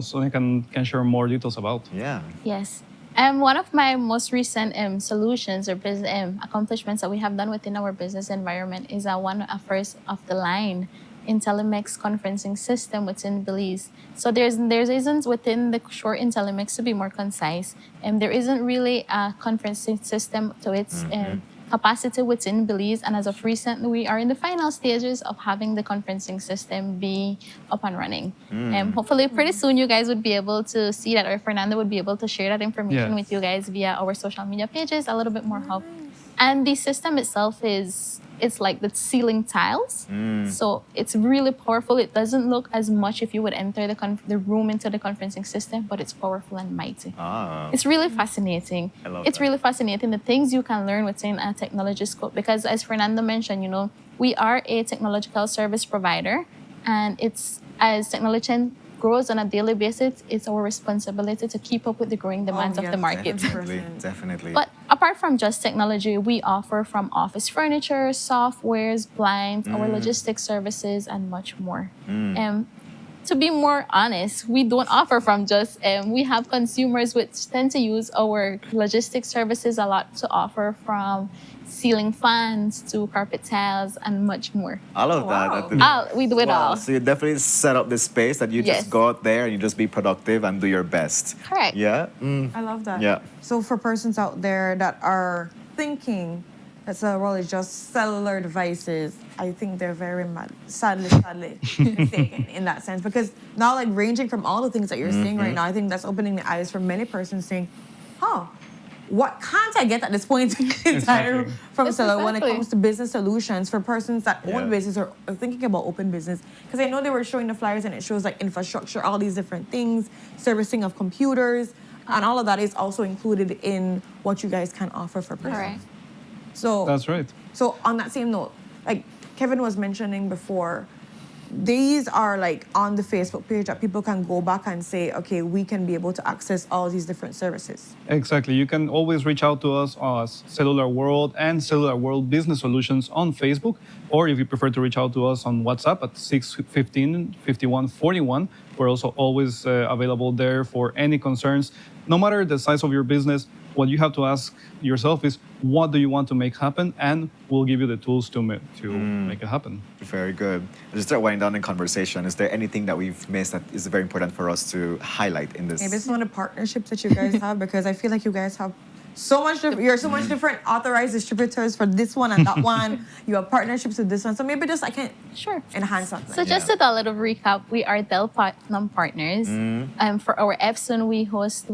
Sonia can share more details about. Yeah. Yes. One of my most recent solutions or business accomplishments that we have done within our business environment is a first of the line IntelliMex conferencing system within Belize. So there isn't within the short IntelliMex, to be more concise, and there isn't really a conferencing system to its capacity within Belize. And as of recent, we are in the final stages of having the conferencing system be up and running. Hopefully pretty soon you guys would be able to see that, or Fernando would be able to share that information with you guys via our social media pages, a little bit more help. And the system itself it's like the ceiling tiles. So it's really powerful. It doesn't look as much if you would enter the room into the conferencing system, but it's powerful and mighty. It's really fascinating. It's really fascinating, the things you can learn within a technology scope, because as Fernando mentioned, we are a technological service provider, and as technology grows on a daily basis, it's our responsibility to keep up with the growing demands of the market. Definitely. But apart from just technology, we offer from office furniture, softwares, blinds, our logistics services, and much more. To be more honest, we don't offer from just, we have consumers which tend to use our logistics services a lot to offer from ceiling fans to carpet tiles and much more. All of that. We do it all. So you definitely set up the space that you just go out there and you just be productive and do your best. Correct. Yeah? I love that. Yeah. So for persons out there that are thinking that cellular world is just cellular devices, I think they're very sadly mistaken in that sense. Because now, like, ranging from all the things that you're saying right now, I think that's opening the eyes for many persons saying, what can't I get at this point in time from cellular when it comes to business solutions for persons that own business or are thinking about open business? Because I know they were showing the flyers and it shows like infrastructure, all these different things, servicing of computers, and all of that is also included in what you guys can offer for persons. Right. So that's right. So on that same note, like Kevin was mentioning before, these are like on the Facebook page that people can go back and say, okay, we can be able to access all these different services. Exactly. You can always reach out to us as Cellular World and Cellular World Business Solutions on Facebook, or if you prefer to reach out to us on WhatsApp at 615-5141. We're also always available there for any concerns. No matter the size of your business, what you have to ask yourself is, what do you want to make happen? And we'll give you the tools to make it happen. Very good. Let's start winding down the conversation. Is there anything that we've missed that is very important for us to highlight in this? Maybe it's one of the partnerships that you guys have, because I feel like you guys have you're so much different authorized distributors for this one and that one. You have partnerships with this one. So maybe just I can enhance something. So just to do a little recap, we are Dell Platinum partners. For our Epson, we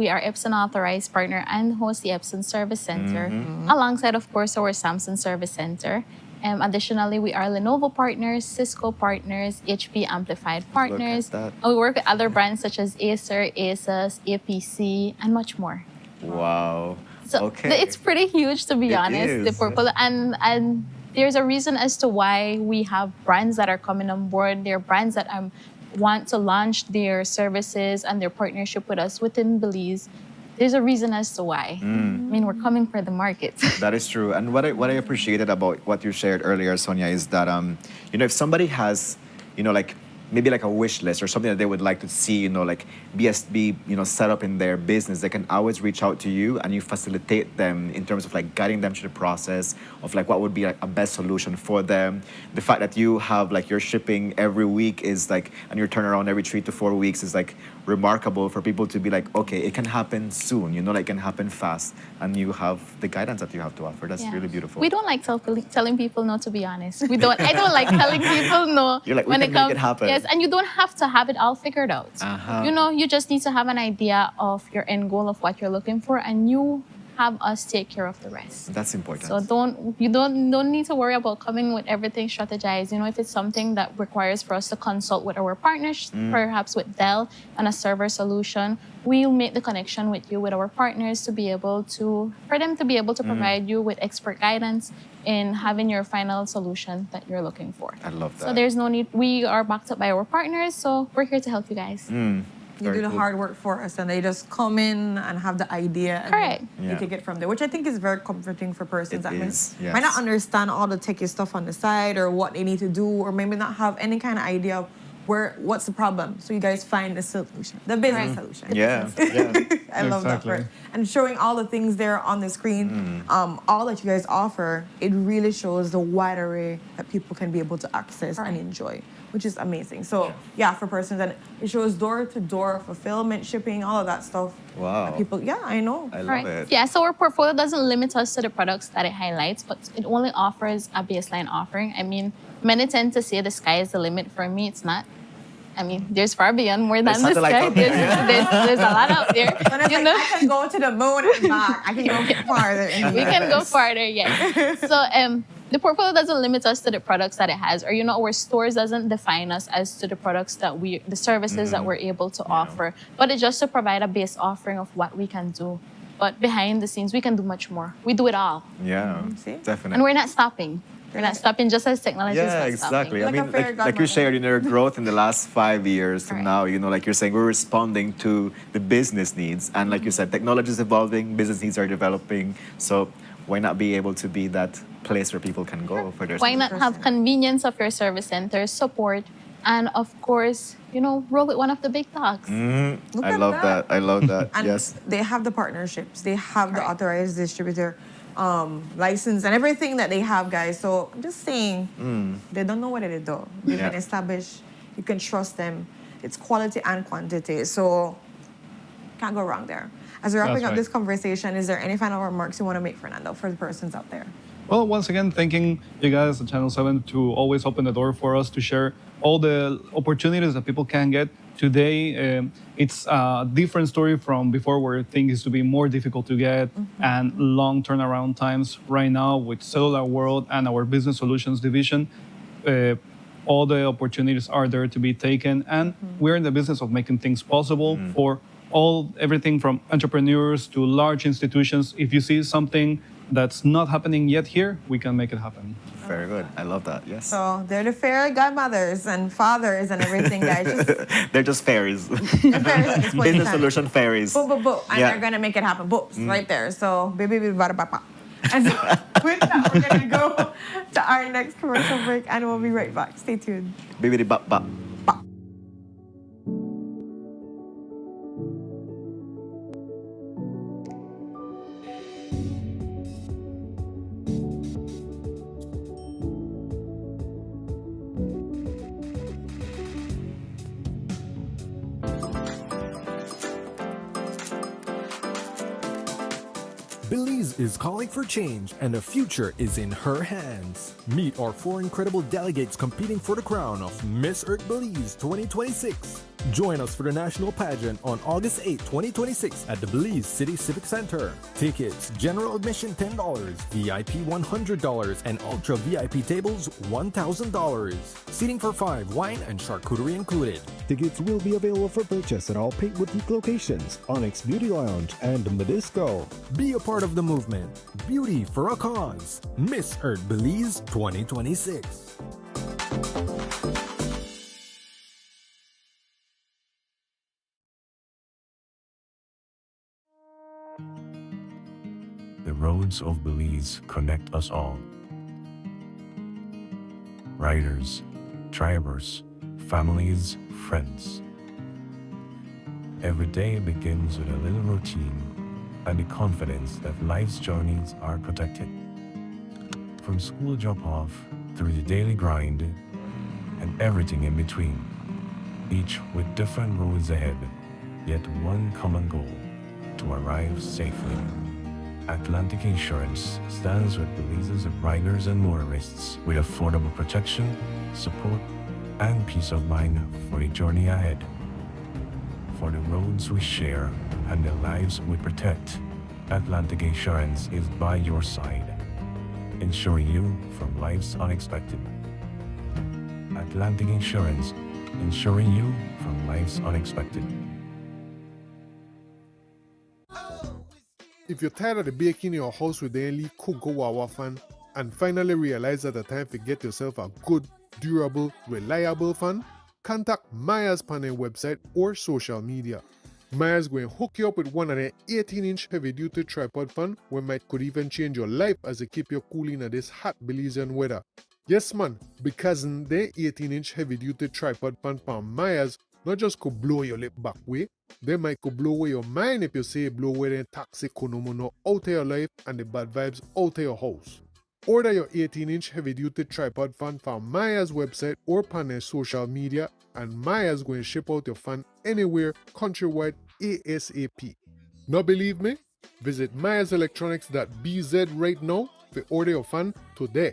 are Epson authorized partner and host the Epson Service Center, alongside, of course, our Samsung Service Center. Additionally, we are Lenovo partners, Cisco partners, HP Amplified partners. And we work with other brands such as Acer, Asus, APC, and much more. Wow. So it's pretty huge, to be honest. The portfolio, and there's a reason as to why we have brands that are coming on board. There are brands that want to launch their services and their partnership with us within Belize. There's a reason as to why. I mean, we're coming for the market. That is true. And what I appreciated about what you shared earlier, Sonia, is that if somebody has, like maybe like a wish list or something that they would like to see, like be set up in their business, they can always reach out to you and you facilitate them in terms of like guiding them through the process of like what would be like a best solution for them. The fact that you have like your shipping every week is like, and your turnaround every 3 to 4 weeks is like remarkable for people to be like, okay, it can happen soon, like it can happen fast, and you have the guidance that you have to offer. That's really beautiful. We don't like telling people no, to be honest. I don't like telling people no. You're like, we can make it happen. Yes, and you don't have to have it all figured out. You just need to have an idea of your end goal of what you're looking for, and you have us take care of the rest. That's important. So don't need to worry about coming with everything strategized. You know, if it's something that requires for us to consult with our partners, perhaps with Dell and a server solution, we'll make the connection with you with our partners to be able to provide you with expert guidance in having your final solution that you're looking for. I love that. So there's no need. We are backed up by our partners, so we're here to help you guys. You do the hard work for us, and they just come in and have the idea, and Correct. you take it from there, which I think is very comforting for persons that is, yes. might not understand all the techie stuff on the side or what they need to do, or maybe not have any kind of idea of what's the problem. So you guys find the solution, the business solution. Yeah. I love that part. And showing all the things there on the screen, all that you guys offer, it really shows the wide array that people can be able to access and enjoy, which is amazing. So for persons, and it shows door-to-door fulfillment, shipping, all of that stuff. Wow. People, I know. I love it. Yeah, so our portfolio doesn't limit us to the products that it highlights, but it only offers a baseline offering. I mean, many tend to say the sky is the limit. For me, it's not. I mean, there's far beyond more than the sky. There's a lot out there. You know? I can go to the moon and back. I can go farther. We can go farther, yes. So the portfolio doesn't limit us to the products that it has, or our stores doesn't define us as to the products that the services that we're able to offer, but it's just to provide a base offering of what we can do. But behind the scenes, we can do much more. We do it all. Yeah, definitely. And we're not stopping. We're not stopping just as technology is not exactly. stopping. I mean, like you shared, your growth in the last 5 years to now, like you're saying, we're responding to the business needs. And like you said, technology is evolving, business needs are developing. So why not be able to be that place where people can go for their Why not have convenience of your service center, support, and of course, roll with one of the big dogs. I love that. I love that. And yes. they have the partnerships. They have the authorized distributor license and everything that they have, guys. So I'm just saying, they don't know what they do. They've been established. You can trust them. It's quality and quantity. So can't go wrong there. As we're wrapping up this conversation, is there any final remarks you want to make, Fernando, for the persons out there? Well, once again, thanking you guys at Channel 7 to always open the door for us to share all the opportunities that people can get. Today, it's a different story from before, where things used to be more difficult to get and long turnaround times. Right now, with Cellular World and our Business Solutions division, all the opportunities are there to be taken. And we're in the business of making things possible for everything from entrepreneurs to large institutions. If you see something that's not happening yet here, we can make it happen. Very good. I love that. Yes. So they're the fairy godmothers and fathers and everything, guys. They're just fairies. Business solution fairies. Boop, boop, boop. And they're going to make it happen. Boops, right there. So, baby, bada, bada, bada. And so, with that, we're going to go to our next commercial break, and we'll be right back. Stay tuned. Bibbidi bop bop. Belize is calling for change, and the future is in her hands. Meet our 4 incredible delegates competing for the crown of Miss Earth Belize 2026. Join us for the national pageant on August 8, 2026 at the Belize City Civic Center. Tickets, general admission $10, VIP $100, and ultra VIP tables $1,000. Seating for 5, wine and charcuterie included. Tickets will be available for purchase at all Pink Boutique locations, Onyx Beauty Lounge, and Medisco. Be a part of the movement. Beauty for a cause. Miss Earth Belize 2026. The roads of Belize connect us all. Riders, drivers, families, friends. Every day begins with a little routine and the confidence that life's journeys are protected. From school drop-off through the daily grind and everything in between, each with different roads ahead, yet one common goal: to arrive safely. Atlantic Insurance stands with Belize's riders and motorists with affordable protection, support, and peace of mind for the journey ahead. For the roads we share and the lives we protect, Atlantic Insurance is by your side, insuring you from life's unexpected. Atlantic Insurance, insuring you from life's unexpected. If you're tired of the baking in your house with the only Cook Wawa fan and finally realize that the time to get yourself a good, durable, reliable fan, contact Maya's panel website or social media. Maya's going to hook you up with one of their 18-inch heavy-duty tripod fan where might could even change your life as they keep you cool in this hot Belizean weather. Yes man, because their 18-inch heavy-duty tripod fan from Maya's not just could blow your lip back way, they might could blow away your mind if you say blow away the toxic konomono out of your life and the bad vibes out of your house. Order your 18-inch heavy-duty tripod fan from Maya's website or on their social media, and Maya's going to ship out your fan anywhere countrywide ASAP. Not believe me? Visit mayaselectronics.bz right now to order your fan today.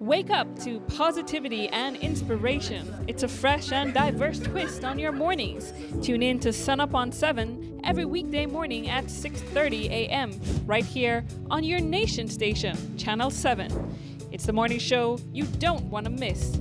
Wake up to positivity and inspiration. It's a fresh and diverse twist on your mornings. Tune in to Sunup on 7 every weekday morning at 6:30 a.m. right here on your nation station, Channel 7. It's the morning show you don't want to miss.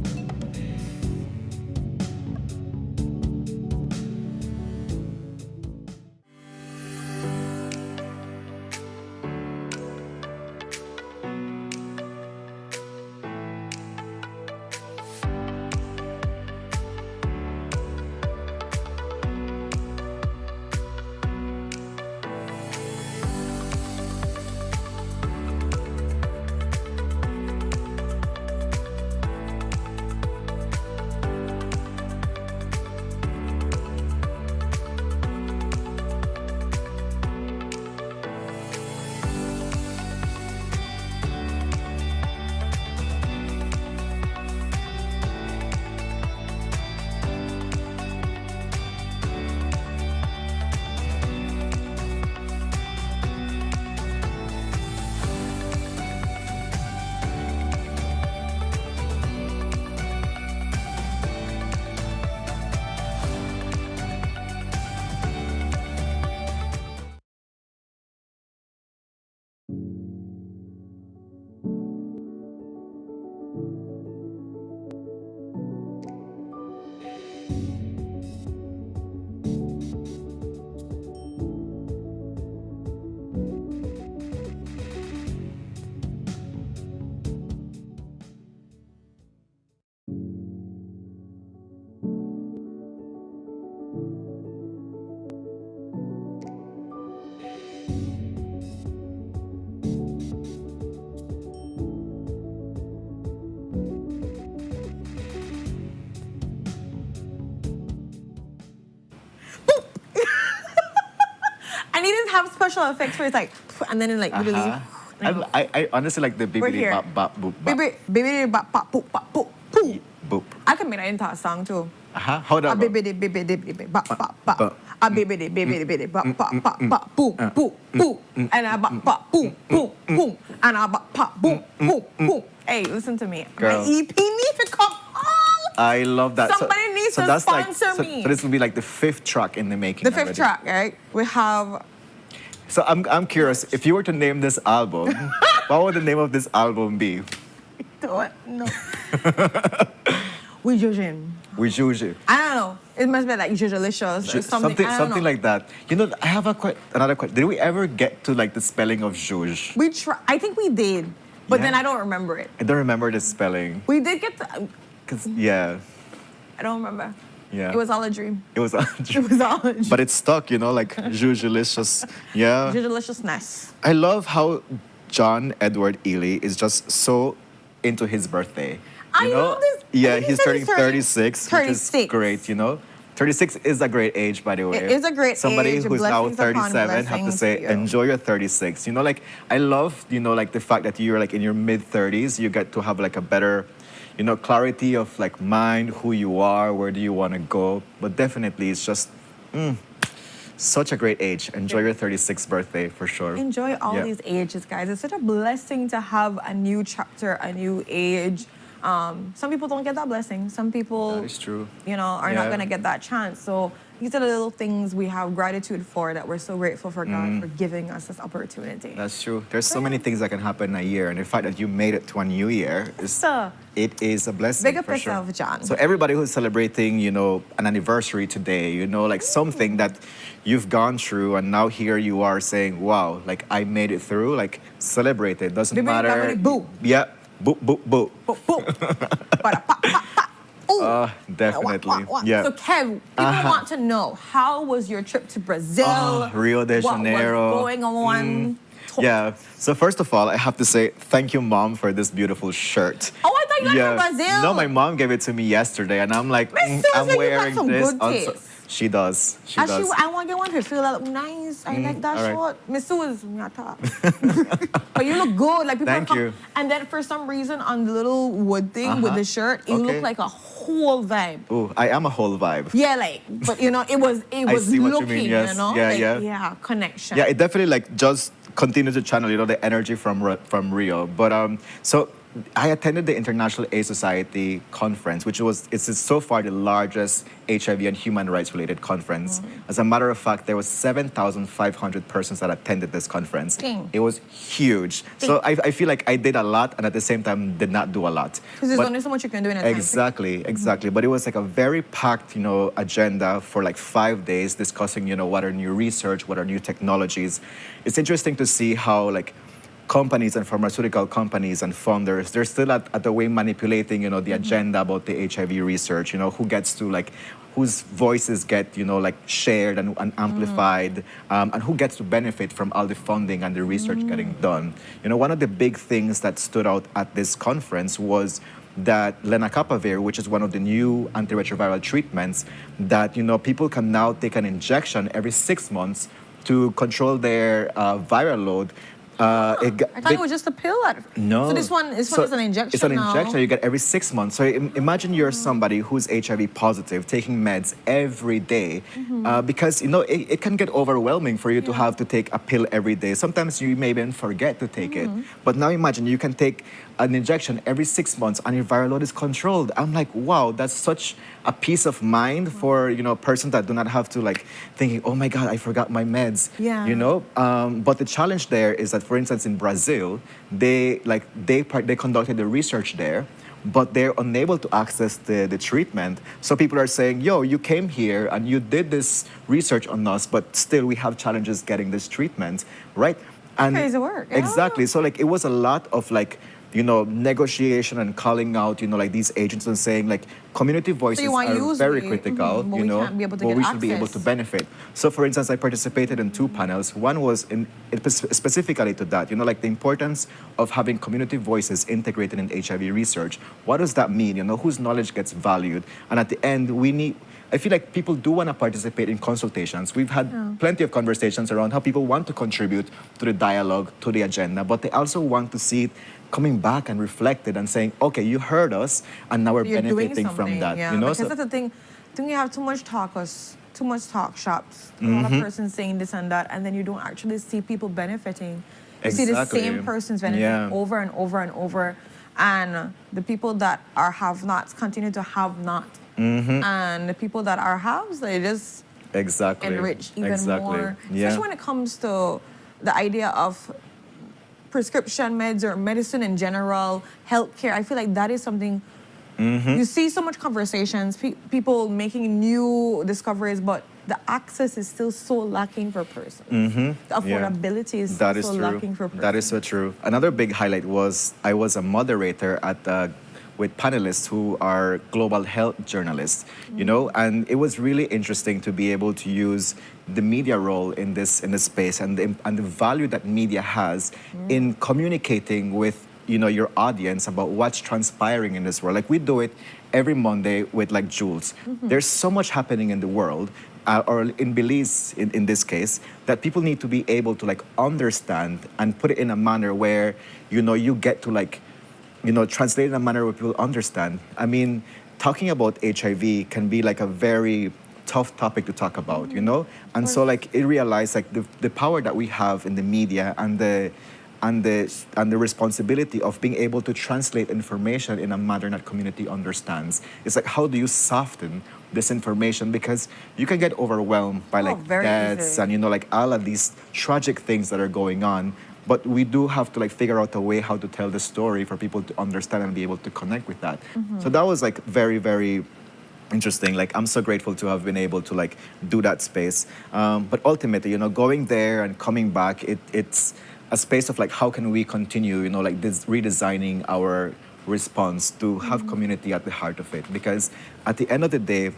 I need to have special effects where it's like, and then it like really. I honestly like the bibbidi bop bop boop bop. Bibbidi bop bop boop bop boop boop. Boop. I can make that into a song too. How that? Bibbidi bibbidi bop bop bop. A bibbidi bibbidi bop bop bop bop boom boom boom. And a bop bop boom boom boom. And a bop pop boom boom boom. Hey, listen to me. Girl. My EP needs to come on. I love that. Somebody needs to sponsor me. So this will be like the 5th track in the making. The 5th already. track, right? We have. So I'm curious, if you were to name this album, what would the name of this album be? Don't know. We judging. We Juju. I don't know. It must be like Jujalicious or something. I don't know. Like that. You know, I have another question. Did we ever get to like the spelling of Juge? I think we did, but then I don't remember it. I don't remember the spelling. We did get to. Yeah. I don't remember. Yeah. It was all a dream. It was all a dream. It was all a dream. But it's stuck, you know, like Jujalicious. Yeah. Jujaliciousness. I love how John Edward Ely is just so into his birthday. I love this. Yeah, he's turning 36, 36, which is great, you know. 36 is a great age, by the way. It is a great Somebody age. who's now Blessings upon 37 have to blessings say, to you. enjoy your 36. You know, like, I love, you know, like the fact that you're like in your mid-30s, you get to have like a better, you know, clarity of like mind, who you are, where do you want to go. But definitely, it's just such a great age. Enjoy your 36th birthday for sure. Enjoy all these ages, guys. It's such a blessing to have a new chapter, a new age. some people don't get that blessing. Some people, That is true. are not going to get that chance. So these are the little things we have gratitude for, that we're so grateful for God for giving us this opportunity. That's true. There's so many things that can happen in a year, and the fact that you made it to a new year it is a blessing. Big up for yourself, sure. John. So everybody who's celebrating, an anniversary today, like something that you've gone through, and now here you are saying, "Wow, like I made it through." Like celebrate it. Doesn't matter. Boo. Yeah. Boo, boo, boo. Boo, boo. Definitely. Yeah. So Kev, people want to know, how was your trip to Brazil? Rio de Janeiro. What was going on? Yeah. So first of all, I have to say thank you, Mom, for this beautiful shirt. Oh, I thought you got it from Brazil. No, my mom gave it to me yesterday, and I'm like, I'm wearing this. She does. She does. I want to get one to feel that look nice. I like that short. Miss Sue is my top. But you look good. Like people Thank you. And then for some reason on the little wood thing with the shirt, you look like a whole vibe. Oh, I am a whole vibe. Yeah, but it was I see what looking, you mean. Yes. Yeah, connection. Yeah, it definitely just continues to channel, the energy from Rio. But so I attended the International AIDS Society conference, which it's so far the largest HIV and human rights related conference. As a matter of fact, there was 7,500 persons that attended this conference. Dang. It was huge. So I feel like I did a lot, and at the same time did not do a lot. Because there's only so much you can do in a time. Exactly. But it was like a very packed, agenda for like 5 days, discussing, what are new research, what are new technologies. It's interesting to see how companies and pharmaceutical companies and funders, they're still at the way manipulating, the agenda about the HIV research, who gets to whose voices get, shared and amplified, and who gets to benefit from all the funding and the research getting done. One of the big things that stood out at this conference was that lenacapavir, which is one of the new antiretroviral treatments, that, people can now take an injection every 6 months to control their viral load. I thought it was just a pill. No. So this one is an injection. It's an injection you get every 6 months. So imagine you're somebody who's HIV positive, taking meds every day, because it can get overwhelming for you to have to take a pill every day. Sometimes you may even forget to take it. But now imagine you can take an injection every 6 months and your viral load is controlled. I'm like, wow, that's such a peace of mind for a person that do not have to thinking, oh my God, I forgot my meds. Yeah. But the challenge there is that, for instance, in Brazil, they conducted the research there, but they're unable to access the treatment. So people are saying, yo, you came here and you did this research on us, but still we have challenges getting this treatment, right? And crazy work. Yeah. Exactly. So it was a lot of negotiation and calling out, these agents and saying community voices are very critical, but we can't be able to but get we should be able access. to benefit. So for instance, I participated in 2 panels. One was specifically to that, the importance of having community voices integrated in HIV research. What does that mean? Whose knowledge gets valued? And at the end, I feel like people do want to participate in consultations. We've had plenty of conversations around how people want to contribute to the dialogue, to the agenda, but they also want to see it coming back and reflected and saying, okay, you heard us, and now we're benefiting from that. Yeah, because that's the thing. I think you have too much talk shops, a lot of persons saying this and that, and then you don't actually see people benefiting. You see the same persons benefiting over and over and over, and the people that are have-nots continue to have not. And the people that are haves, they just enrich even more. Especially when it comes to the idea of prescription meds or medicine in general, healthcare. I feel like that is something you see so much conversations, people making new discoveries, but the access is still so lacking for persons. The affordability is so lacking for persons. That is so true. Another big highlight was I was a moderator with panelists who are global health journalists, and it was really interesting to be able to use the media role in this space and the value that media has in communicating with your audience about what's transpiring in this world. We do it every Monday with Jules. There's so much happening in the world, or in Belize in this case, that people need to be able to understand and put it in a manner where you get to translate in a manner where people understand. I mean, talking about HIV can be a very tough topic to talk about, And so it realized the power that we have in the media and and the responsibility of being able to translate information in a manner that community understands. It's like, how do you soften this information? Because you can get overwhelmed by like very deaths easy. and, you know, like all of these tragic things that are going on. But we do have to like figure out a way how to tell the story for people to understand and be able to connect with that. So that was like very, very interesting. Like, I'm so grateful to have been able to like do that space. But ultimately, you know, going there and coming back, it's a space of like, how can we continue, you know, like this redesigning our response to have community at the heart of it? Because at the end of the day,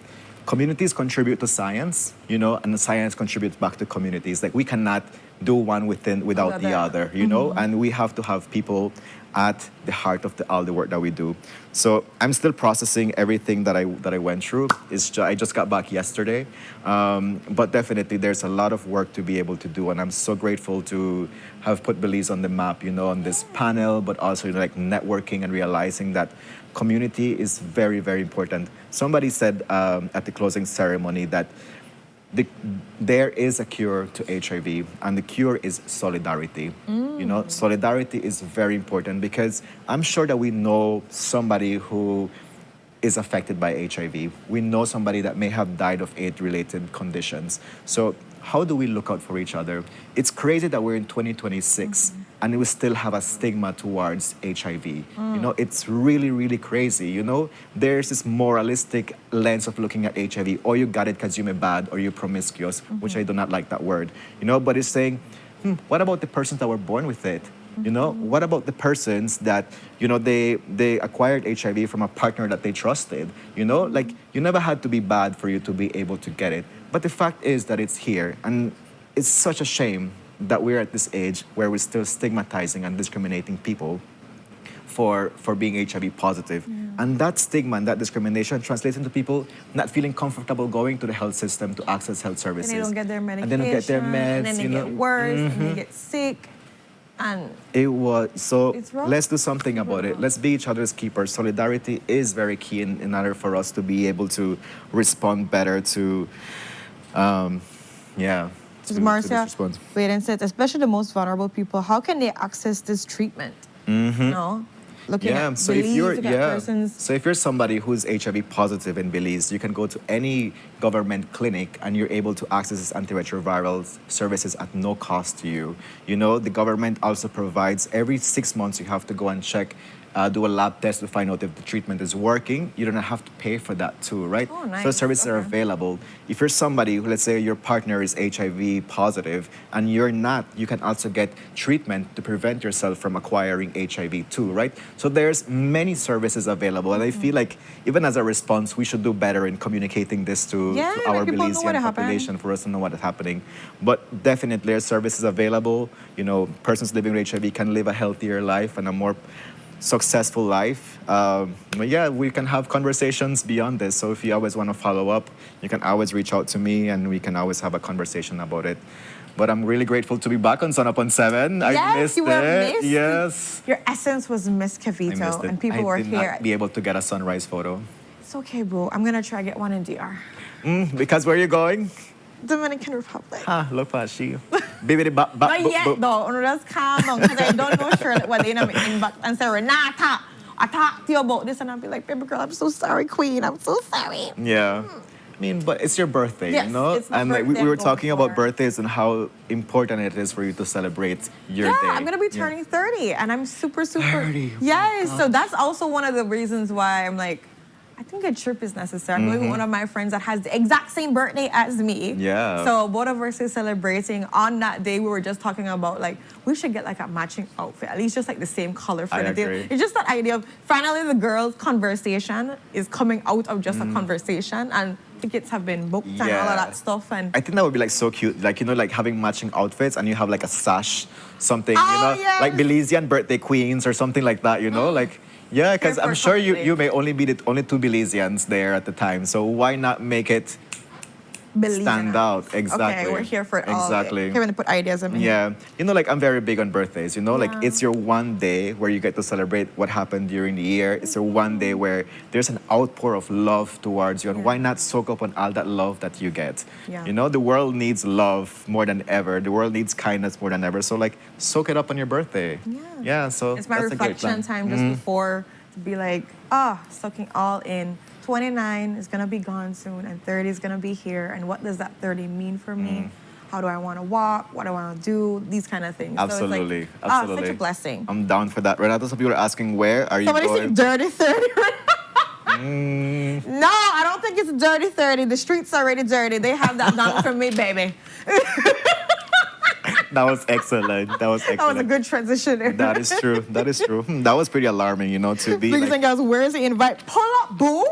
communities contribute to science, you know, and the science contributes back to communities. Like, we cannot do one without the other, you know, and we have to have people at the heart of all the work that we do. So I'm still processing everything that I went through. I just got back yesterday, but definitely there's a lot of work to be able to do, and I'm so grateful to have put Belize on the map, you know, on this panel, but also, you know, like networking and realizing that community is very, very important. Somebody said at the closing ceremony that there is a cure to HIV, and the cure is solidarity. You know, solidarity is very important, because I'm sure that we know somebody who is affected by HIV. We know somebody that may have died of AIDS-related conditions. So how do we look out for each other? It's crazy that we're in 2026 and we still have a stigma towards HIV. You know, it's really, really crazy. You know, there's this moralistic lens of looking at HIV. Or you got it because you're bad, or you're promiscuous, which I do not like that word. You know, but it's saying, what about the persons that were born with it? You know, what about the persons that, you know, they acquired HIV from a partner that they trusted? You know, like, you never had to be bad for you to be able to get it. But the fact is that it's here, and it's such a shame that we're at this age where we're still stigmatizing and discriminating people for being HIV positive. And that stigma and that discrimination translates into people not feeling comfortable going to the health system to access health services. And they don't get their medication. And they don't get their meds. And then they get worse, and they get sick. And it was so. It's rough. Let's do something about it. Let's be each other's keepers. Solidarity is very key in order for us to be able to respond better to, Marcia, wait and said, especially the most vulnerable people, how can they access this treatment? No? Looking at so Belize, if you're looking at persons. so if you're somebody who's HIV positive in Belize, you can go to any government clinic and you're able to access this antiretroviral services at no cost to you. You know, the government also provides every 6 months you have to go and check, do a lab test to find out if the treatment is working. You don't have to pay for that too, right? Oh, nice. So services are available. If you're somebody who, let's say your partner is HIV positive and you're not, you can also get treatment to prevent yourself from acquiring HIV too, right? So there's many services available, and I feel like even as a response, we should do better in communicating this to our Belizean population for us to know what is happening. But definitely there's services available. You know, persons living with HIV can live a healthier life and a more successful life. But yeah, we can have conversations beyond this. So if you always want to follow up, you can always reach out to me and we can always have a conversation about it. But I'm really grateful to be back on Sunup on 7. I missed you were it. missed. Yes. Your essence was Miss I Cavito, missed it. and people were I did here. not be able to get a sunrise photo. It's okay, bro. I'm gonna try to get one in DR. Because where are you going? Dominican Republic. Look at she. Baby, Not yet, though. I'm just calm down, because I don't know sure what they know me inbox and say, Renata, I talked to you about this, and I'll be like, baby girl, I'm so sorry, queen. I'm so sorry. Yeah. I mean, but it's your birthday, Yes, you know? it's my And like, birthday we were I'm going talking about birthdays and how important it is for you to celebrate your day. I'm gonna be turning 30, and I'm super, super. 30. Yes, so that's also one of the reasons why I'm like, I think a trip is necessary. I'm going with one of my friends that has the exact same birthday as me. Yeah. So both of us is celebrating. On that day, we were just talking about like, we should get like a matching outfit, at least just like the same color for the day. agree. It's just that idea of finally the girls' conversation is coming out of just a conversation, and tickets have been booked and all of that stuff. And I think that would be like so cute, like, you know, like having matching outfits and you have like a sash, something, Oh, you know, yes. like Belizean birthday queens or something like that, you know, like, yeah, because I'm sure you may only be the only 2 Belizeans there at the time, so why not make it Believe stand out. Exactly. Okay, we're here for it all. Exactly. Kevin to put ideas in. Yeah. You know, like I'm very big on birthdays, you know, like Yeah. it's your one day where you get to celebrate what happened during the year. It's your one day where there's an outpour of love towards you. And why not soak up on all that love that you get? Yeah. You know, the world needs love more than ever. The world needs kindness more than ever. So like soak it up on your birthday. Yeah. So It's my that's a great reflection plan. time just before to be like, sucking all in. 29 is gonna be gone soon, and 30 is gonna be here. And what does that 30 mean for me? How do I want to walk? What do I want to do? These kind of things. Absolutely. So it's like, Absolutely. such a blessing. I'm down for that. Renato, some people are asking, where are you Somebody going? say dirty 30. No, I don't think it's dirty 30. The streets are already dirty. They have that done for me, baby. That was excellent. That was excellent. That was a good transition. That is true. That is true. That was pretty alarming, you know, to be Please like, think I was, where's the invite? Pull up, boo.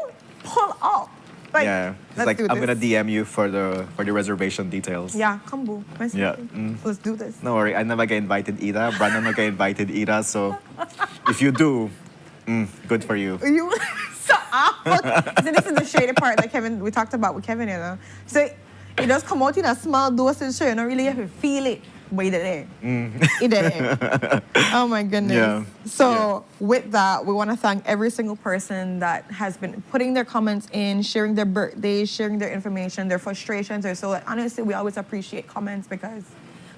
Pull up. Like, yeah. It's let's like do I'm gonna this. DM you for the reservation details. Yeah, come boo. Yeah. Let's do this. No worry, I never get invited either. Brandon never get invited either. So if you do, good for you. You so awful. So this is the shady part that we talked about with Kevin, you know. So it does come out in a small dosage, so you don't really have to feel it. But it did. It did. Oh my goodness. Yeah. So with that, we want to thank every single person that has been putting their comments in, sharing their birthdays, sharing their information, their frustrations. Or so honestly, we always appreciate comments because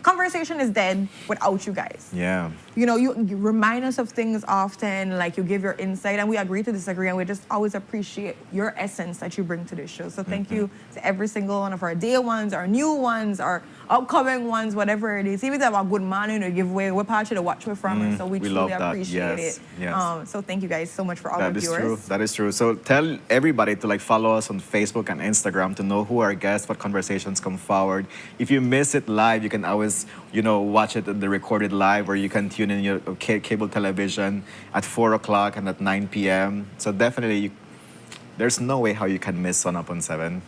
conversation is dead without you guys. Yeah. You know, you remind us of things often, like you give your insight, and we agree to disagree, and we just always appreciate your essence that you bring to this show. So thank you to every single one of our day ones, our new ones, our upcoming ones, whatever it is. Even if our good morning or giveaway, we're part of the watch we're from, and so we truly love that. appreciate Yes. it. Yes. So thank you guys so much for all That of is yours. true. That is true. So tell everybody to like follow us on Facebook and Instagram to know who our guests, what conversations come forward. If you miss it live, you can always, you know, watch it in the recorded live, or you can tune in your cable television at 4 o'clock and at 9 p.m. So definitely, there's no way how you can miss Sun Up on 7.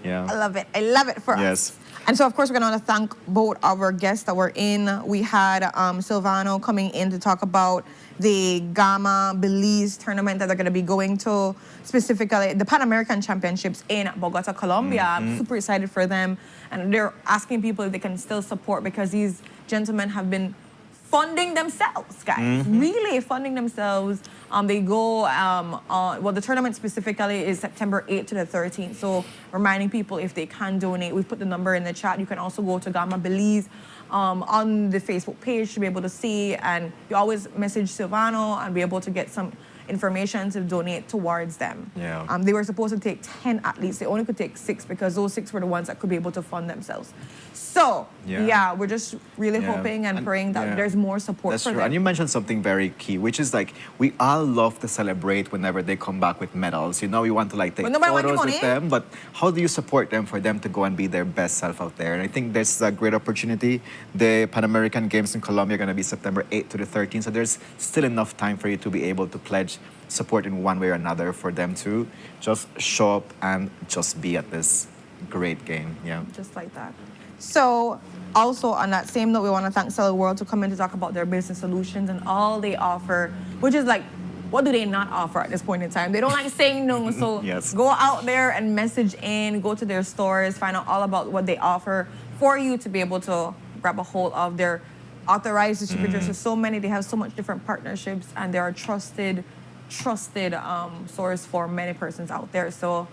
Yeah. I love it. I love it for us. Yes. And so, of course, we're going to thank both our guests that were in. We had Silvano coming in to talk about the Gamma Belize tournament that they're going to be going to, specifically the Pan American Championships in Bogota, Colombia. I'm super excited for them. And they're asking people if they can still support, because these gentlemen have been funding themselves, guys. Really funding themselves. They go, the tournament specifically is September 8th to the 13th. So reminding people if they can donate, we've put the number in the chat. You can also go to Gamma Belize on the Facebook page to be able to see. And you always message Silvano and be able to get some information to donate towards them. Yeah. They were supposed to take 10 at least. They only could take 6 because those 6 were the ones that could be able to fund themselves. So, we're just really hoping and praying that there's more support That's for true. them. And you mentioned something very key, which is like we all love to celebrate whenever they come back with medals. You know, we want to like take But nobody want photos your with money. them, but how do you support them for them to go and be their best self out there? And I think there's a great opportunity. The Pan American Games in Colombia are going to be September 8th to the 13th, so there's still enough time for you to be able to pledge support in one way or another for them to just show up and just be at this great game. Yeah. Just like that. So, also on that same note, we want to thank Cellular World to come in to talk about their business solutions and all they offer, which is like, what do they not offer at this point in time? They don't like saying no, so go out there and message in, go to their stores, find out all about what they offer for you to be able to grab a hold of their authorized distributors. There's so many, they have so much different partnerships, and they are trusted source for many persons out there. So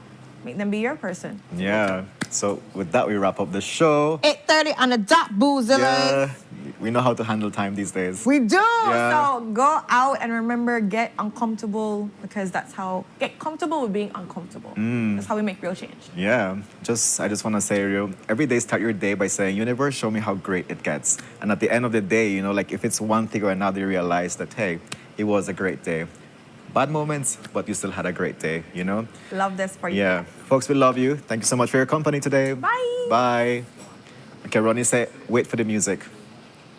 make them be your person. Yeah. So with that, we wrap up the show. 8:30 on the dot, Boozillers. Yeah. We know how to handle time these days. We do. Yeah. So go out and remember, get uncomfortable, because get comfortable with being uncomfortable. That's how we make real change. Yeah, I just want to say, every day start your day by saying, universe, show me how great it gets. And at the end of the day, you know, like if it's one thing or another, you realize that, hey, it was a great day. Bad moments, but you still had a great day, you know? Love this for you. Yeah. Folks, we love you. Thank you so much for your company today. Bye. Bye. Okay, Ronnie, say, wait for the music.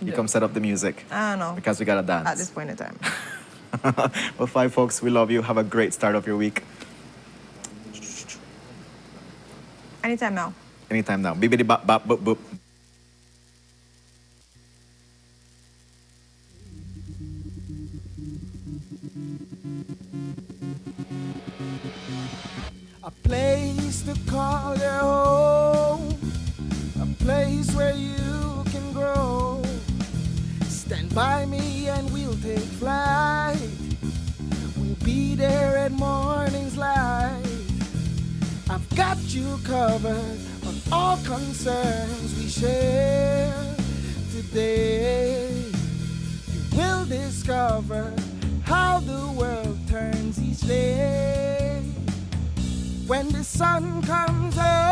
You come set up the music. I don't know. Because we got to dance. At this point in time. But fine, folks, we love you. Have a great start of your week. Anytime now. Anytime now. Bibbidi bop bop boop boop. a place to call your home, a place where you can grow. Stand by me and we'll take flight. We'll be there at morning's light. I've got you covered on all concerns we share today. You will discover how the world turns each day. When the sun comes up